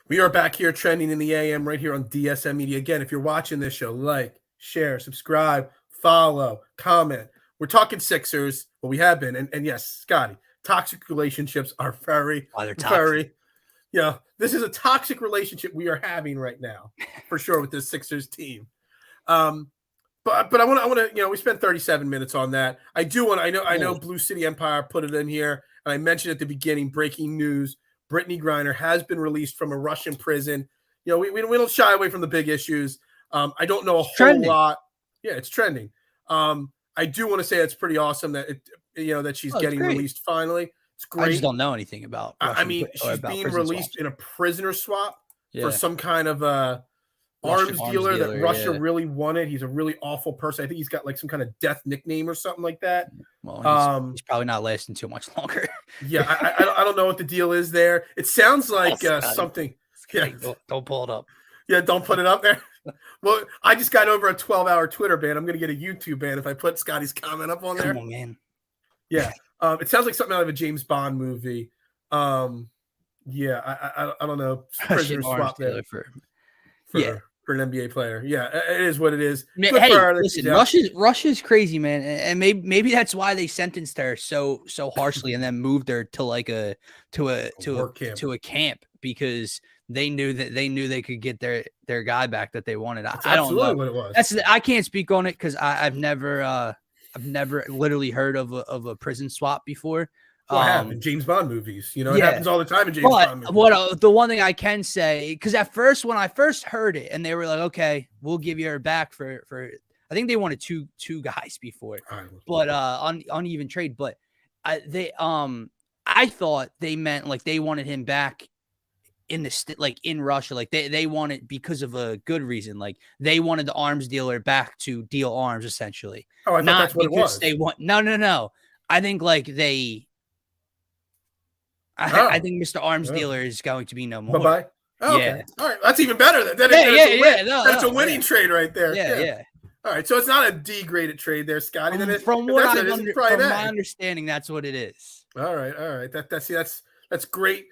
We are back here trending in the AM right here on DSM Media. Again, if you're watching this show, like, share, subscribe, follow, comment. We're talking Sixers. Well, we have been. And yes, Scotty, toxic relationships are very, this is a toxic relationship we are having right now, for sure, with this Sixers team. But I want to, we spent 37 minutes on that. I know Blue City Empire put it in here, and I mentioned at the beginning, breaking news. Brittany Griner has been released from a Russian prison. We don't shy away from the big issues. I don't know a whole lot. Yeah, it's trending. I do want to say it's pretty awesome that that she's getting released finally. It's great. I just don't know anything about. She's being released in a prisoner swap for some kind of arms dealer that Russia really wanted. He's a really awful person. I think he's got like some kind of death nickname or something like that. Well, he's probably not lasting too much longer. I don't know what the deal is there. It sounds like something. Yeah, don't pull it up. Yeah, don't put it up there. Well, I just got over a 12-hour Twitter ban. I'm going to get a YouTube ban if I put Scotty's comment up on there. Come on, man. Yeah, it sounds like something out of a James Bond movie. I don't know. Prisoner swap there for an NBA player. Yeah, it is what it is. Listen, Russia's crazy, man, and maybe that's why they sentenced her so harshly and then moved her to like a camp, because they knew they could get their guy back that they wanted. I don't know what it was. I can't speak on it because I've never literally heard of a prison swap before. In James Bond movies, it happens all the time in James Bond movies. The one thing I can say, because at first when I first heard it, and they were like, "Okay, we'll give you her back for," I think they wanted two guys before, but uneven trade. But I thought they meant like they wanted him back in in Russia, like they wanted because of a good reason, like they wanted the arms dealer back to deal arms essentially. Oh, I thought that's what it was. They want no. I think like they. I think Mr. Arms Dealer is going to be no more. Bye-bye. Oh, okay. All right. That's even better. That's a winning trade right there. Yeah. All right. So it's not a degraded trade there, Scotty. From my understanding, that's what it is. All right. That's great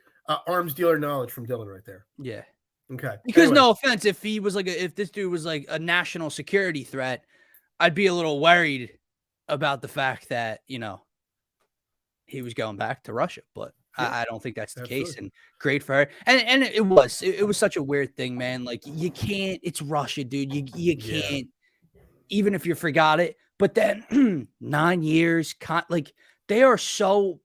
arms dealer knowledge from Dylan right there. Yeah. Okay. Because no offense, if he was if this dude was like a national security threat, I'd be a little worried about the fact that, he was going back to Russia, but Yeah. I don't think that's the case, Absolutely. and great for her. And it was such a weird thing, man. Like you can't. It's Russia, dude. You Yeah. can't, even if you forgot it. But then 9 years, like they are so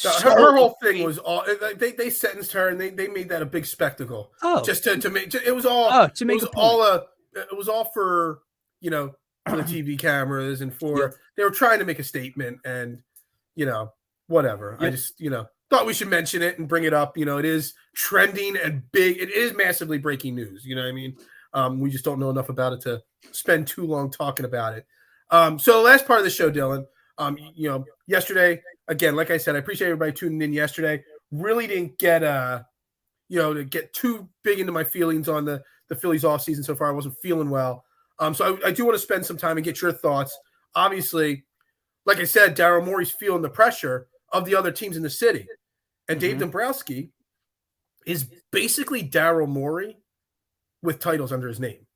Her whole thing ingrained. was all they sentenced her and they made that a big spectacle Oh, just to make it was all oh, to make a point. it was all for for the TV cameras and Yep. for they were trying to make a statement and whatever. I Yep. just thought we should mention it and bring it up. It is trending and big. It is massively breaking news. You know what I mean? We just don't know enough about it to spend too long talking about it. So the last part of the show, Dylan, yesterday, again, like I said, I appreciate everybody tuning in yesterday. Really didn't get to get too big into my feelings on the Phillies offseason so far. I wasn't feeling well. So I do want to spend some time and get your thoughts. Obviously, like I said, Daryl Morey's feeling the pressure of the other teams in the city. And Dave Dombrowski is basically Daryl Morey with titles under his name.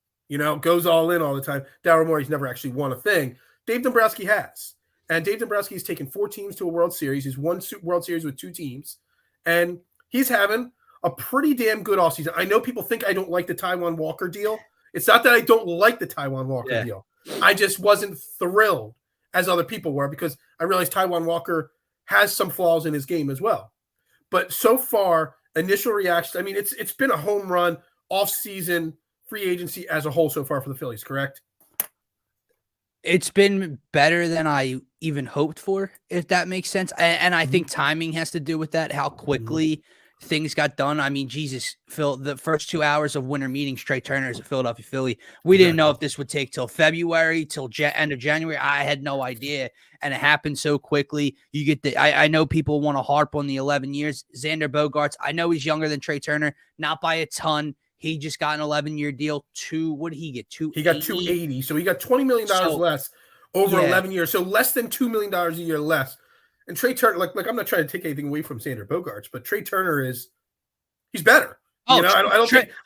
Goes all in all the time. Daryl Morey's never actually won a thing. Dave Dombrowski has. And Dave Dombrowski has taken 4 teams to a World Series. He's won World Series with 2 teams. And he's having a pretty damn good offseason. I know people think I don't like the Taijuan Walker deal. It's not that I don't like the Taijuan Walker deal. I just wasn't thrilled as other people were because I realized Taijuan Walker has some flaws in his game as well. But so far, initial reaction, I mean, it's been a home run off-season free agency as a whole so far for the Phillies, correct? It's been better than I even hoped for, if that makes sense. And I think timing has to do with that, how quickly things got done. I mean, Jesus, Phil, the first 2 hours of winter meetings, Trey Turner is a Philadelphia Philly. We didn't know if this would take till February, till end of January. I had no idea. And it happened so quickly. You get I know people want to harp on the 11 years. Xander Bogaerts, I know he's younger than Trey Turner, not by a ton. He just got an 11-year deal. What did he get? He got $280. So he got $20 million less over 11 years. So less than $2 million a year less. And Trey Turner, like I'm not trying to take anything away from Xander Bogaerts, but Trey Turner he's better. I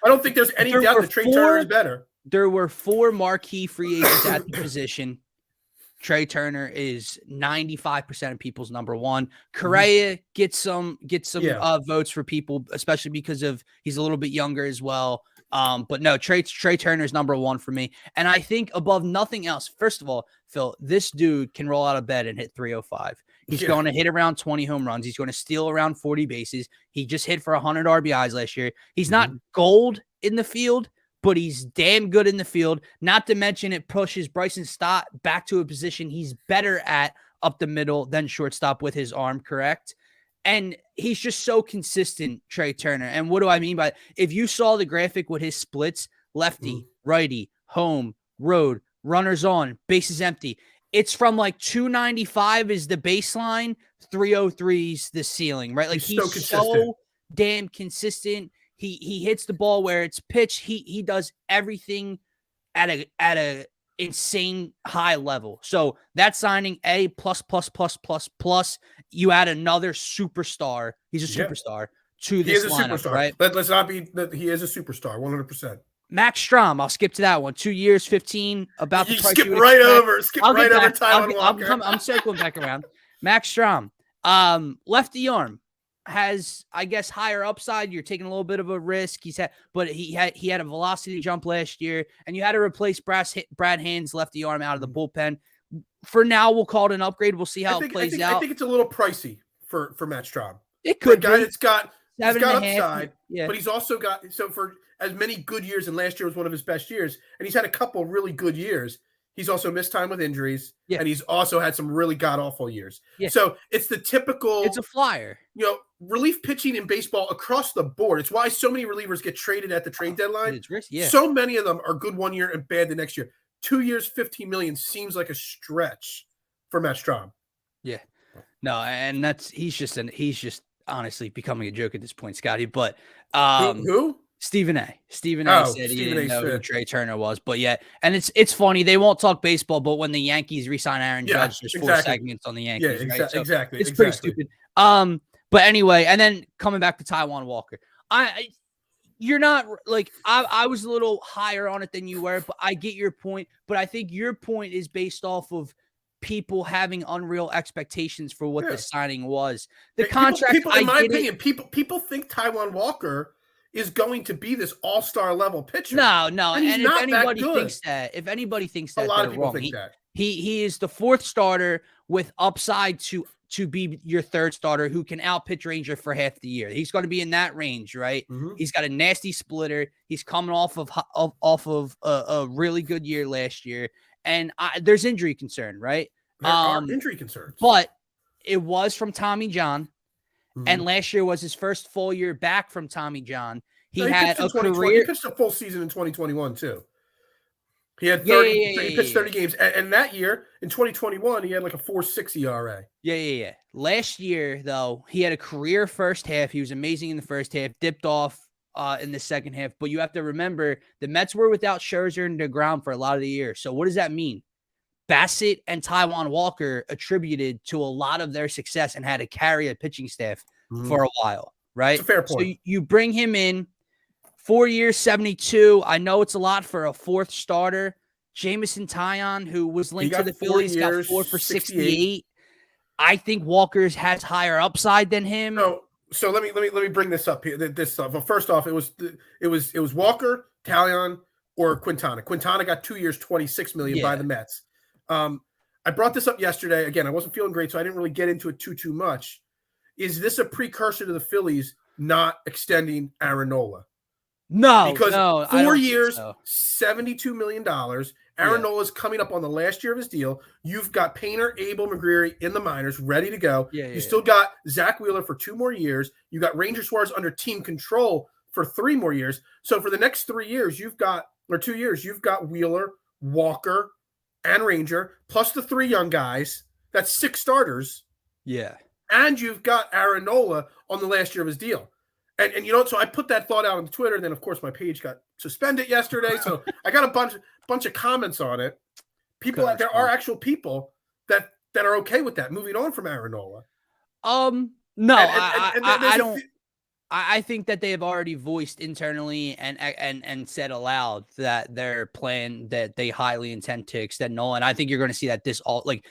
don't think there's any doubt that Trey Turner is better. There were 4 marquee free agents at the position. Trey Turner is 95% of people's number one. Correa gets some votes for people, especially because he's a little bit younger as well. But no, Trey Turner is number one for me. And I think above nothing else, first of all, Phil, this dude can roll out of bed and hit 305. He's going to hit around 20 home runs. He's going to steal around 40 bases. He just hit for 100 RBIs last year. He's not gold in the field, but he's damn good in the field. Not to mention it pushes Bryson Stott back to a position he's better at up the middle than shortstop with his arm, correct? And he's just so consistent, Trey Turner. And what do I mean by that? If you saw the graphic with his splits, lefty, righty, home, road, runners on, bases empty, it's from like 295 is the baseline, 303's the ceiling, right? Like he's so damn consistent. He hits the ball where it's pitched. He does everything at a insane high level. So that signing A plus. You add another superstar. He's a superstar to this lineup, right? Let's not be that he is a superstar, 100%. Max Strom, I'll skip to that one. 2 years, 15. About the price. Skip right over Taijuan Walker. I'm circling back around. Max Strom, lefty arm. Has, I guess, higher upside. You're taking a little bit of a risk. He had a velocity jump last year, and you had to replace Brad Hand's lefty arm out of the bullpen. For now, we'll call it an upgrade. We'll see how it plays out. I think it's a little pricey for Matt Strom. It could be. He's got upside, yeah. But he's also got for as many good years, and last year was one of his best years, and he's had a couple really good years. He's also missed time with injuries, and he's also had some really god-awful years. Yeah. So it's the typical – it's a flyer. Relief pitching in baseball across the board. It's why so many relievers get traded at the trade deadline. Yeah. So many of them are good one year and bad the next year. 2 years, $15 million seems like a stretch for Matt Strom. Yeah. No, and he's just honestly becoming a joke at this point, Scotty. But who? Stephen A. Said he didn't know who Trey Turner was, but yeah, and it's funny. They won't talk baseball, but when the Yankees re-sign Aaron Judge, there's 4 segments on the Yankees. Yeah, right? So exactly. It's pretty stupid. But anyway, and then coming back to Taijuan Walker, you're not like I was a little higher on it than you were, but I get your point. But I think your point is based off of people having unreal expectations for what the signing was. The Hey, contract, in my opinion, people think Taijuan Walker is going to be this all-star level pitcher. No, And he's and if not that anybody good. thinks A that, lot they're of people wrong. think that. He is the fourth starter with upside to be your third starter who can outpitch Ranger for half the year. He's going to be in that range, right? Mm-hmm. He's got a nasty splitter. He's coming off of a really good year last year, and there's injury concern, right? There are injury concerns, but it was from Tommy John, mm-hmm. and last year was his first full year back from Tommy John. He had a career. He pitched a full season in 2021 too. He had 30. He pitched 30 games, and that year in 2021, he had like a 4.6 ERA. Yeah. Last year, though, he had a career first half. He was amazing in the first half, dipped off in the second half. But you have to remember, the Mets were without Scherzer and DeGrom for a lot of the year. So what does that mean? Bassett and Taijuan Walker attributed to a lot of their success and had to carry a pitching staff for a while, right? It's a fair point. So you bring him in, 4 years, 72. I know it's a lot for a fourth starter. Jamison Taillon, who was linked to the Phillies, got 4 for 68. I think Walker's has higher upside than him. So let me bring this up here. This stuff. Well, first off, it was Walker, Taillon, or Quintana. Quintana got 2 years, $26 million by the Mets. I brought this up yesterday. Again, I wasn't feeling great, so I didn't really get into it too much. Is this a precursor to the Phillies not extending Aaron Nola? No, because 4 years, so. $72 million. Aaron Nola's coming up on the last year of his deal. You've got Painter, Abel, McGreary in the minors, ready to go. You still got Zach Wheeler for 2 more years. You got Ranger Suarez under team control for 3 more years. So for the next 3 years, 2 years, you've got Wheeler, Walker, and Ranger, plus the 3 young guys. That's 6 starters. Yeah. And you've got Aaron Nola on the last year of his deal. And so I put that thought out on Twitter. Then, of course, my page got suspended yesterday. So I got a bunch of comments on it. There are actual people that are okay with that, moving on from Aaron Nola. No, I don't. I think that they have already voiced internally and said aloud that their plan that they highly intend to extend Nola. And I think you're going to see that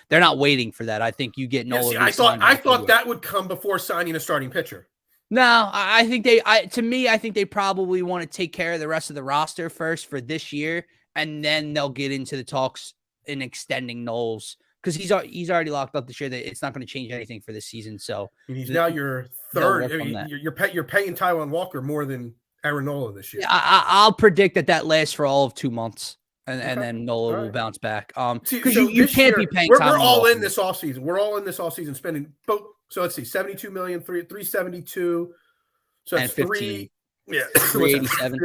they're not waiting for that. I think you get Nola. I thought that would come before signing a starting pitcher. No, I think I think they probably want to take care of the rest of the roster first for this year, and then they'll get into the talks in extending Knowles because he's already locked up this year. That it's not going to change anything for this season. So he's now your third. You're paying Taijuan Walker more than Aaron Nola this year. Yeah, I'll predict that lasts for all of 2 months, and then Nola will bounce back. Because you can't be paying. We're all in this offseason. We're all in this offseason spending both. So let's see, 72 million, 372. So that's 3. Yeah, 387.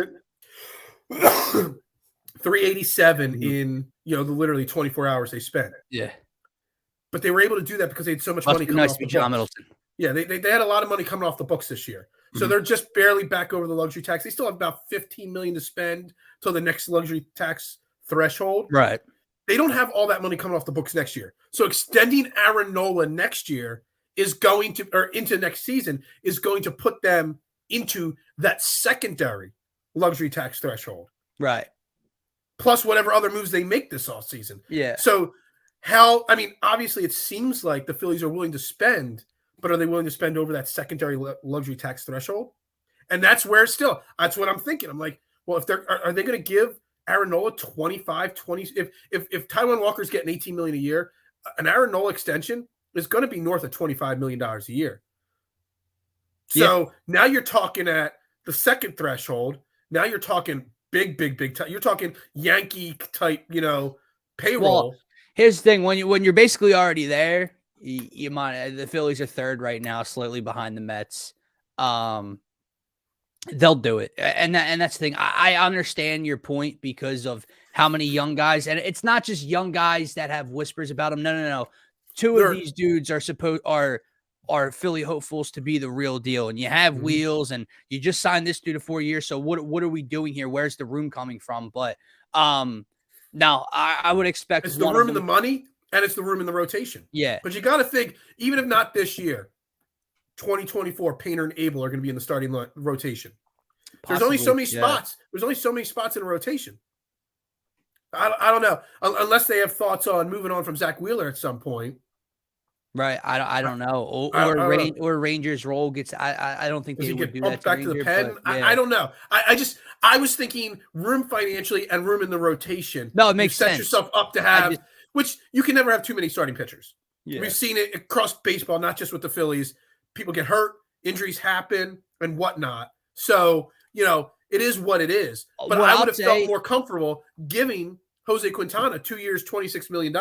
387 in the literally 24 hours they spent. Yeah, but they were able to do that because they had so much money coming off the books. John Middleton. Yeah, they had a lot of money coming off the books this year, so they're just barely back over the luxury tax. They still have about $15 million to spend till the next luxury tax threshold. Right. They don't have all that money coming off the books next year. So extending Aaron Nola next year into next season is going to put them into that secondary luxury tax threshold. Right. Plus whatever other moves they make this offseason. Yeah. So obviously it seems like the Phillies are willing to spend, but are they willing to spend over that secondary luxury tax threshold? And that's where that's what I'm thinking. I'm like, well, are they going to give Aaron Nola 25, 20? If Taijuan Walker's getting $18 million a year, an Aaron Nola extension is going to be north of $25 million a year. So now you're talking at the second threshold. Now you're talking big time. You're talking Yankee type, payroll. Well, here's the thing: when you're basically already there, you might. The Phillies are third right now, slightly behind the Mets. They'll do it, and that's the thing. I understand your point because of how many young guys, and it's not just young guys that have whispers about them. No. 2 of these dudes are Philly hopefuls to be the real deal, and you have Wheels, and you just signed this dude to 4 years. So what are we doing here? Where's the room coming from? But no, I would expect it's the room in the money, and it's the room in the rotation. Yeah, but you got to think, even if not this year, 2024, Painter and Abel are going to be in the starting rotation. Possibly, there's only so many spots. There's only so many spots in a rotation. I don't know. Unless they have thoughts on moving on from Zach Wheeler at some point. Right. I don't know. I don't know. Or Rangers role gets I don't think Does they he would get do that pumped to back to the Ranger, pen? but yeah. I don't know. I was thinking room financially and room in the rotation. No, it You makes set sense. yourself up to I have, just which you can never have too many starting pitchers. yeah. We've seen it across baseball, not just with the Phillies. People get hurt, injuries happen, and whatnot. So, it is what it is. But What I would I'll have felt say more comfortable giving Jose Quintana 2 years, $26 million,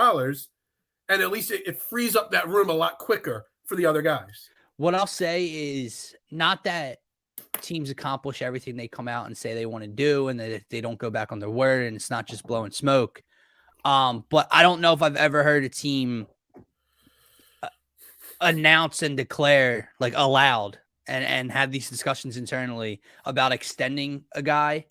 and at least it frees up that room a lot quicker for the other guys. What I'll say is not that teams accomplish everything they come out and say they want to do, and that if they don't go back on their word, and it's not just blowing smoke. But I don't know if I've ever heard a team announce and declare like aloud and have these discussions internally about extending a guy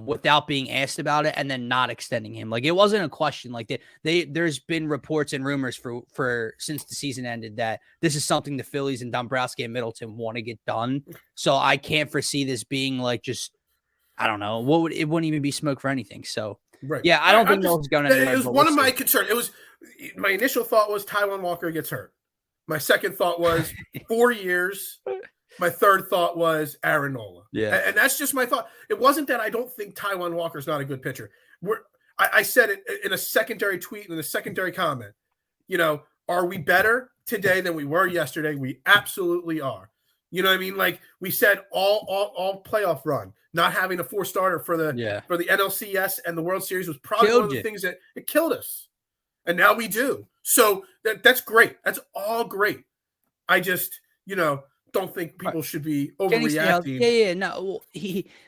without being asked about it and then not extending him. Like it wasn't a question. Like there's been reports and rumors for since the season ended that this is something the Phillies and Dombrowski and Middleton want to get done. So I can't foresee this being like just I don't know it wouldn't even be smoke for anything. So Right. yeah, I don't think Milton's going anywhere. It was one of my concerns. My initial thought was Taijuan Walker gets hurt. My second thought was 4 years. My third thought was Aaron Nola. Yeah. And that's just my thought. It wasn't that I don't think Taijuan Walker's not a good pitcher. I said it in a secondary tweet and in a secondary comment. Are we better today than we were yesterday? We absolutely are. You know what I mean? Like we said, all playoff run, not having a 4-starter for the NLCS and the World Series was probably one of the things that it killed us. And now we do. So that's great. That's all great. I just, don't think people should be overreacting. Yeah. No,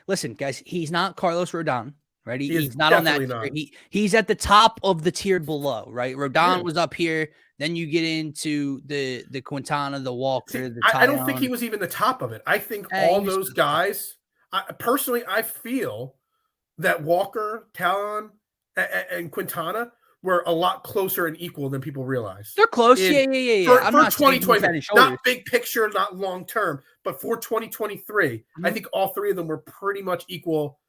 listen, guys. He's not Carlos Rodon, right? He's not on that. Not. He's at the top of the tier below, right? Rodon was up here. Then you get into the Quintana, the Walker. I don't think he was even the top of it. I think all those guys. Personally, I feel that Walker, Talon, and Quintana were a lot closer and equal than people realize. They're close. Yeah. For 2020, not big picture, not long term, but for 2023, I think all three of them were pretty much equal,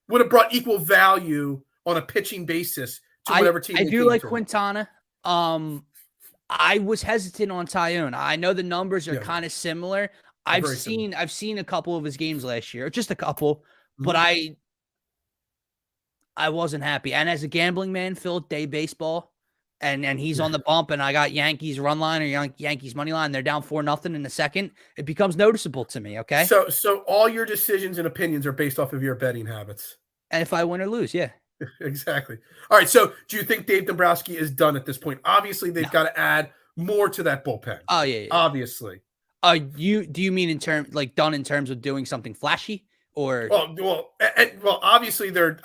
would have brought equal value on a pitching basis to whatever team. I do like Quintana. I was hesitant on Taillon. I know the numbers are kind of similar. I've seen a couple of his games last year, just a couple, but I wasn't happy. And as a gambling man, Phil, day baseball, and he's on the bump, and I got Yankees run line or Yankees money line. They're down 4-0 in the second. It becomes noticeable to me. Okay. So all your decisions and opinions are based off of your betting habits. And if I win or lose, yeah. Exactly. All right. So do you think Dave Dombrowski is done at this point? Obviously, they've got to add more to that bullpen. Oh yeah. Obviously. Do you mean in terms like done in terms of doing something flashy or? Well, obviously they're.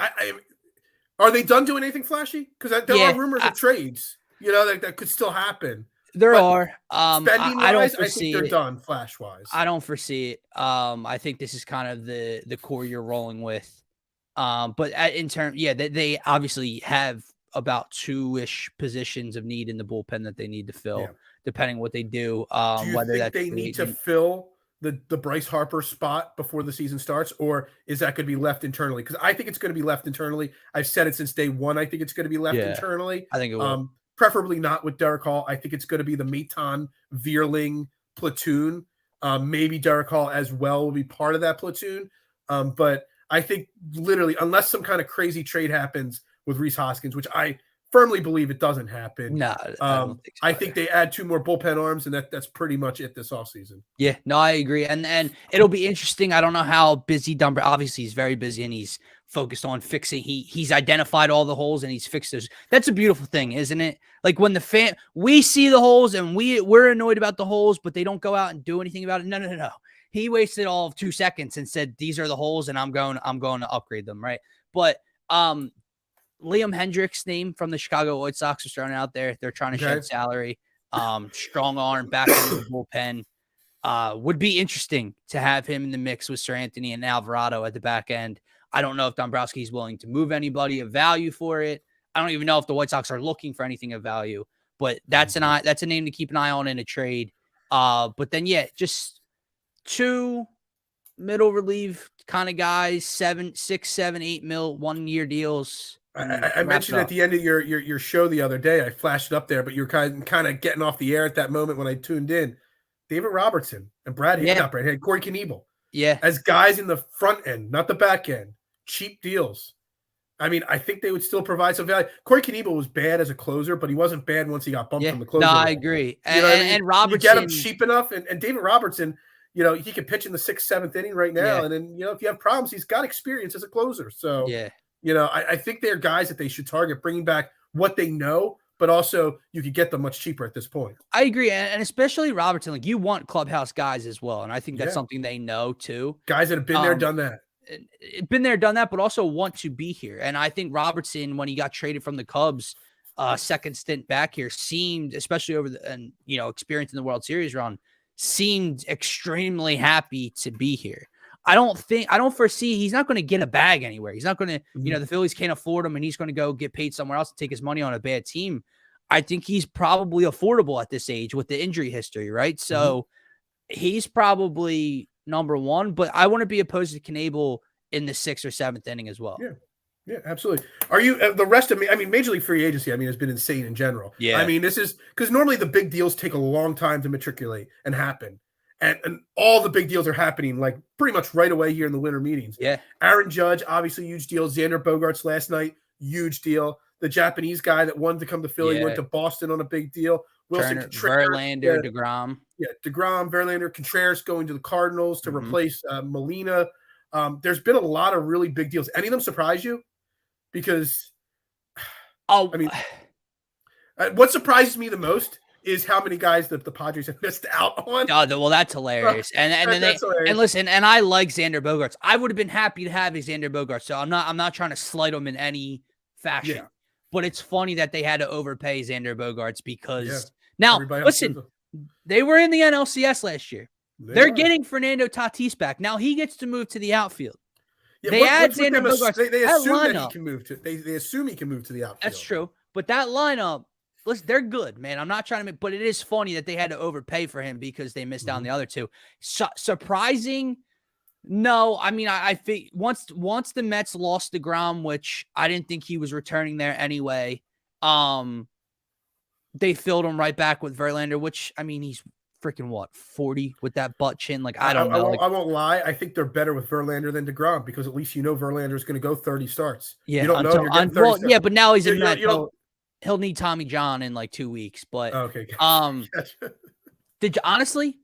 Are they done doing anything flashy? Because there are rumors of trades. That could still happen. There are. Spending wise, I think they're done flash wise. I don't foresee it. I think this is kind of the core you're rolling with. But in terms, they obviously have about 2-ish positions of need in the bullpen that they need to fill, depending what they do. Do you think they need to fill the Bryce Harper spot before the season starts, or is that going to be left internally? Because I think it's going to be left internally. I've said it since day one. I think it's going to be left internally. I think it will. Preferably not with Derek Hall. I think it's going to be the Maton Vierling platoon. Maybe Derek Hall as well will be part of that platoon. But I think literally, unless some kind of crazy trade happens with Rhys Hoskins, which I firmly believe it doesn't happen. No, I think they add 2 more bullpen arms, and that's pretty much it this offseason. Yeah, no, I agree. And it'll be interesting. I don't know how busy obviously he's very busy and he's focused on fixing. He's identified all the holes and he's fixed those. That's a beautiful thing, isn't it? Like when we see the holes and we're annoyed about the holes, but they don't go out and do anything about it. No. He wasted all of 2 seconds and said, these are the holes and I'm going to upgrade them. Right. But, Liam Hendriks' name from the Chicago White Sox was thrown out there. They're trying to shed salary. Strong arm back in the bullpen. Would be interesting to have him in the mix with Sir Anthony and Alvarado at the back end. I don't know if Dombrowski is willing to move anybody of value for it. I don't even know if the White Sox are looking for anything of value, but that's a name to keep an eye on in a trade. But then, just 2 middle relief kind of guys, 6, 7, 8 mil 1-year deals. I mentioned at the end of your show the other day, I flashed it up there, but you're kind of getting off the air at that moment when I tuned in. David Robertson and not Brad Hand, Corey Knievel. Yeah. As guys in the front end, not the back end, cheap deals. I mean, I think they would still provide some value. Corey Knievel was bad as a closer, but he wasn't bad once he got bumped from the closer. No, role. I agree. You know what I mean? And Robertson, you get him cheap enough, and David Robertson, he can pitch in the 6th, 7th inning right now. And then, if you have problems, he's got experience as a closer. So, I think they're guys that they should target, bringing back what they know, but also you could get them much cheaper at this point. I agree. And especially Robertson, like you want clubhouse guys as well. And I think that's something they know too. Guys that have been there, done that. But also want to be here. And I think Robertson, when he got traded from the Cubs, second stint back here, seemed, especially over experience in the World Series run, seemed extremely happy to be here. I don't foresee he's not going to get a bag anywhere. He's not going to, the Phillies can't afford him and he's going to go get paid somewhere else to take his money on a bad team. I think he's probably affordable at this age with the injury history, right? So he's probably number one, but I want to be opposed to Knievel in the 6th or 7th inning as well. Yeah, absolutely. Are you the rest of me? I mean, Major League Free Agency, has been insane in general. Yeah. I mean, this is because normally the big deals take a long time to matriculate and happen. And all the big deals are happening like pretty much right away here in the winter meetings. Yeah. Aaron Judge, obviously huge deal. Xander Bogaerts last night, huge deal. The Japanese guy that wanted to come to Philly went to Boston on a big deal. Wilson Contreras, Verlander, DeGrom. Yeah, DeGrom, Verlander, Contreras going to the Cardinals to replace Molina. There's been a lot of really big deals. Any of them surprise you? Because, what surprises me the most is how many guys that the Padres have missed out on. Oh, well, that's hilarious. And listen, and I like Xander Bogaerts. I would have been happy to have Xander Bogaerts. So I'm not trying to slight him in any fashion. Yeah. But it's funny that they had to overpay Xander Bogaerts because now listen, they were in the NLCS last year. They're getting Fernando Tatis back. Now he gets to move to the outfield. Yeah, they add Xander Bogaerts. They assume that he can move to. They assume he can move to the outfield. That's true. But that lineup, listen, they're good, man. I'm not trying to but it is funny that they had to overpay for him because they missed out on the other two. Surprising? No. I mean, I think once the Mets lost DeGrom, which I didn't think he was returning there anyway, they filled him right back with Verlander, which, I mean, he's freaking 40 with that butt chin. Like, I don't know. I won't lie. I think they're better with Verlander than DeGrom because at least Verlander is going to go 30 starts. Yeah. You don't know if you're getting 30 starts. Yeah, but now he's in that. He'll need Tommy John in like 2 weeks. But honestly,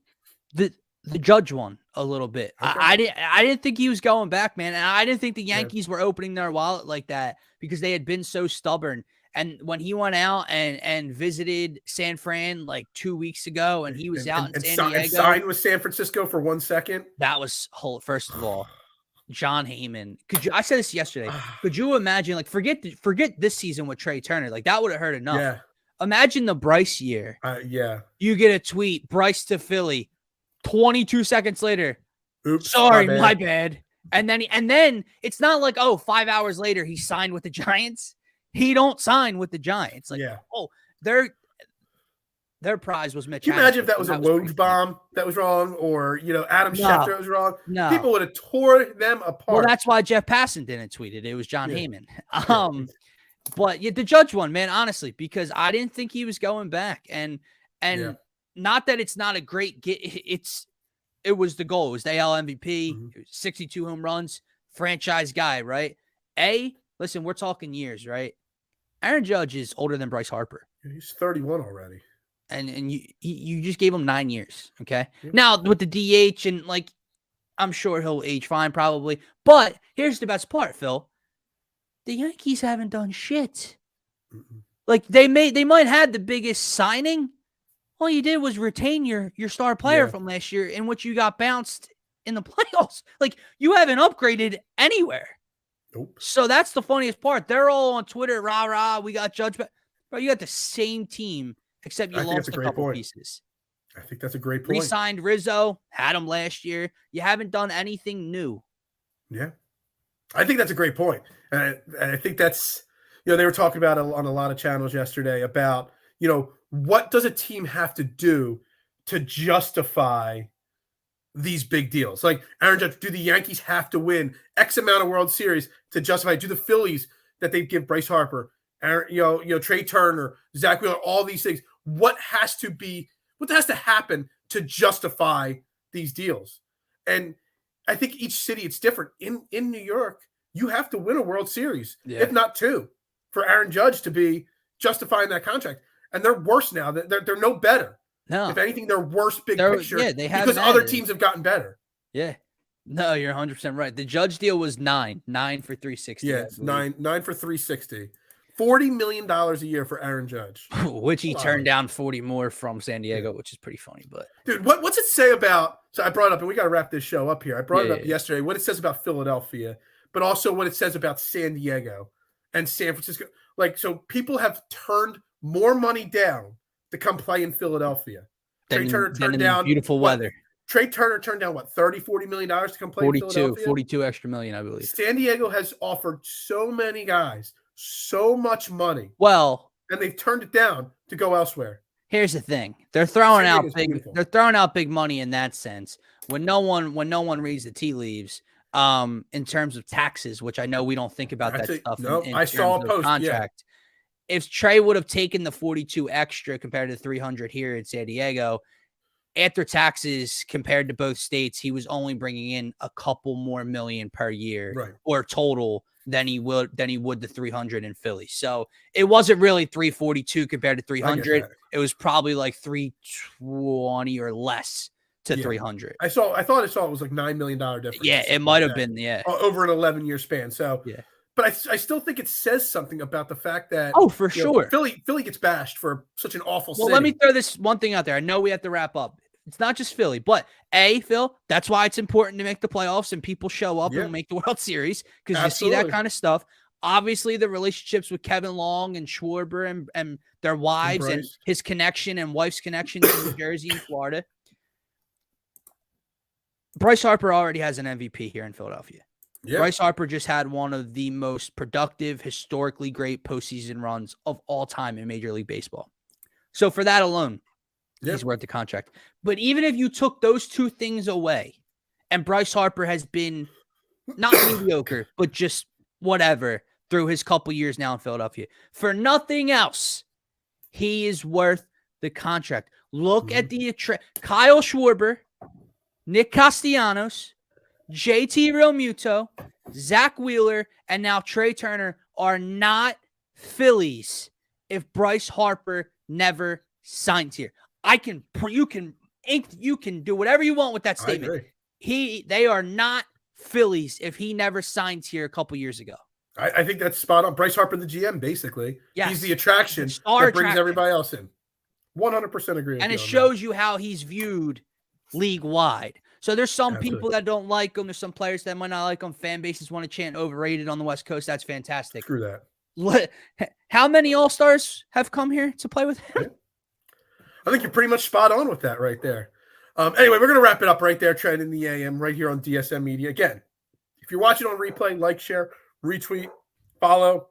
the Judge one a little bit. Okay. I didn't think he was going back, man. And I didn't think the Yankees were opening their wallet like that because they had been so stubborn. And when he went out and visited San Fran like 2 weeks ago, and he was out in San Diego, and signed with San Francisco for 1 second. That was first of all, John Heyman. I said this yesterday. Could you imagine? Like, forget this season with Trey Turner. Like that would have hurt enough. Yeah. Imagine the Bryce year. Yeah. You get a tweet, Bryce to Philly. 22 seconds later. Oops. Sorry, my bad. And then it's not like 5 hours later he signed with the Giants. He don't sign with the Giants. Like, their prize was Mitch. Can you imagine if that was a Woj bomb that was wrong, or Adam Schefter was wrong? No. People would have tore them apart. Well, that's why Jeff Passan didn't tweet it. It was John Heyman. But the Judge one, man, honestly, because I didn't think he was going back, and not that it's not a great get. It was the goal. It was the AL MVP, 62 home runs, franchise guy, right? Listen, we're talking years, right? Aaron Judge is older than Bryce Harper. He's 31 already. And you just gave him 9 years, okay? Yep. Now, with the DH, and like, I'm sure he'll age fine probably. But here's the best part, Phil. The Yankees haven't done shit. Like, they might have the biggest signing. All you did was retain your star player from last year, in which you got bounced in the playoffs. Like, you haven't upgraded anywhere. Nope. So that's the funniest part. They're all on Twitter, rah, we got Judge. Bro, you got the same team, except you lost a couple pieces. I think that's a great point. Re-signed Rizzo, had him last year. You haven't done anything new. Yeah. I think that's a great point. And I think that's, they were talking about it on a lot of channels yesterday about, what does a team have to do to justify these big deals? Like, Aaron Judge, do the Yankees have to win X amount of World Series to justify? Do the Phillies that they give Bryce Harper, Aaron, Trey Turner, Zach Wheeler, all these things. What has to happen to justify these deals? And I think each city, it's different. In New York, you have to win a World Series, if not two, for Aaron Judge to be justifying that contract. And they're worse now. They're no better. No. If anything, they're worse big picture they have because other teams have gotten better. Yeah. No, you're 100% right. The Judge deal was nine for 360. Yeah, it's nine for 360. $40 million a year for Aaron Judge. Which he turned down 40 more from San Diego, which is pretty funny. But dude, what's it say about, so I brought up, and we got to wrap this show up here. I brought it up yesterday, what it says about Philadelphia, but also what it says about San Diego and San Francisco. Like, so people have turned more money down to come play in Philadelphia. Trey Turner turned down beautiful weather. Trey Turner turned down $30-40 million to come play in Philadelphia? 42 extra million, I believe. San Diego has offered so many guys so much money. Well, and they've turned it down to go elsewhere. Here's the thing. They're throwing out big money in that sense. When no one reads the tea leaves, in terms of taxes, which I know we don't think about that stuff. I saw a post. Contract. Yeah. If Trey would have taken the 42 extra compared to 300 here in San Diego, after taxes compared to both states, he was only bringing in a couple more million per year or total than he would the 300 in Philly. So it wasn't really 342 compared to 300. It was probably like 320 or less to 300. I thought I saw it was like $9 million difference. Yeah, it might have been over an 11-year span. So but I still think it says something about the fact that for sure Philly gets bashed for such an awful city. Let me throw this one thing out there. I know we have to wrap up. It's not just Philly, but Phil, that's why it's important to make the playoffs and people show up and make the World Series because you see that kind of stuff. Obviously, the relationships with Kevin Long and Schwarber and their wives and his connection and wife's connection to New Jersey and Florida. Bryce Harper already has an MVP here in Philadelphia. Yeah. Bryce Harper just had one of the most productive, historically great postseason runs of all time in Major League Baseball. So for that alone, he's worth the contract. But even if you took those two things away, and Bryce Harper has been not mediocre, but just whatever through his couple years now in Philadelphia, for nothing else, he is worth the contract. Look at the Kyle Schwarber, Nick Castellanos, JT Realmuto, Zach Wheeler, and now Trey Turner are not Phillies if Bryce Harper never signs here. You can do whatever you want with that statement. They are not Phillies if he never signs here a couple years ago. I think that's spot on. Bryce Harper, the GM, basically. Yes. He's the attraction that brings everybody else in. 100% agree. And it shows you how he's viewed league-wide. So there's some people that don't like him. There's some players that might not like him. Fan bases want to chant overrated on the West Coast. That's fantastic. Screw that. How many All-Stars have come here to play with him? I think you're pretty much spot on with that right there. Anyway, we're going to wrap it up right there, Trend in the AM, right here on DSM Media. Again, if you're watching on replay, like, share, retweet, follow.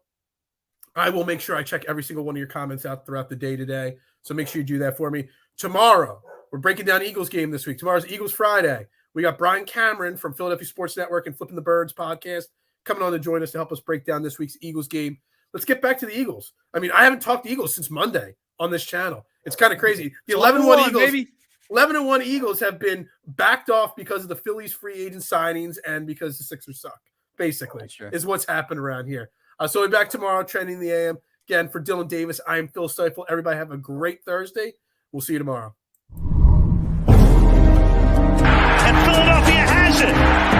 I will make sure I check every single one of your comments out throughout the day today. So make sure you do that for me. Tomorrow, we're breaking down Eagles game this week. Tomorrow's Eagles Friday. We got Brian Cameron from Philadelphia Sports Network and Flipping the Birds podcast coming on to join us to help us break down this week's Eagles game. Let's get back to the Eagles. I mean, I haven't talked to Eagles since Monday on this channel. It's kind of crazy. The 11-1 Eagles, baby. 11-1 Eagles have been backed off because of the Phillies free agent signings and because the Sixers suck, basically, is what's happened around here. So we'll be back tomorrow, Trending the AM. Again, for Dylan Davis, I am Phil Stiefel. Everybody have a great Thursday. We'll see you tomorrow. And Philadelphia has it.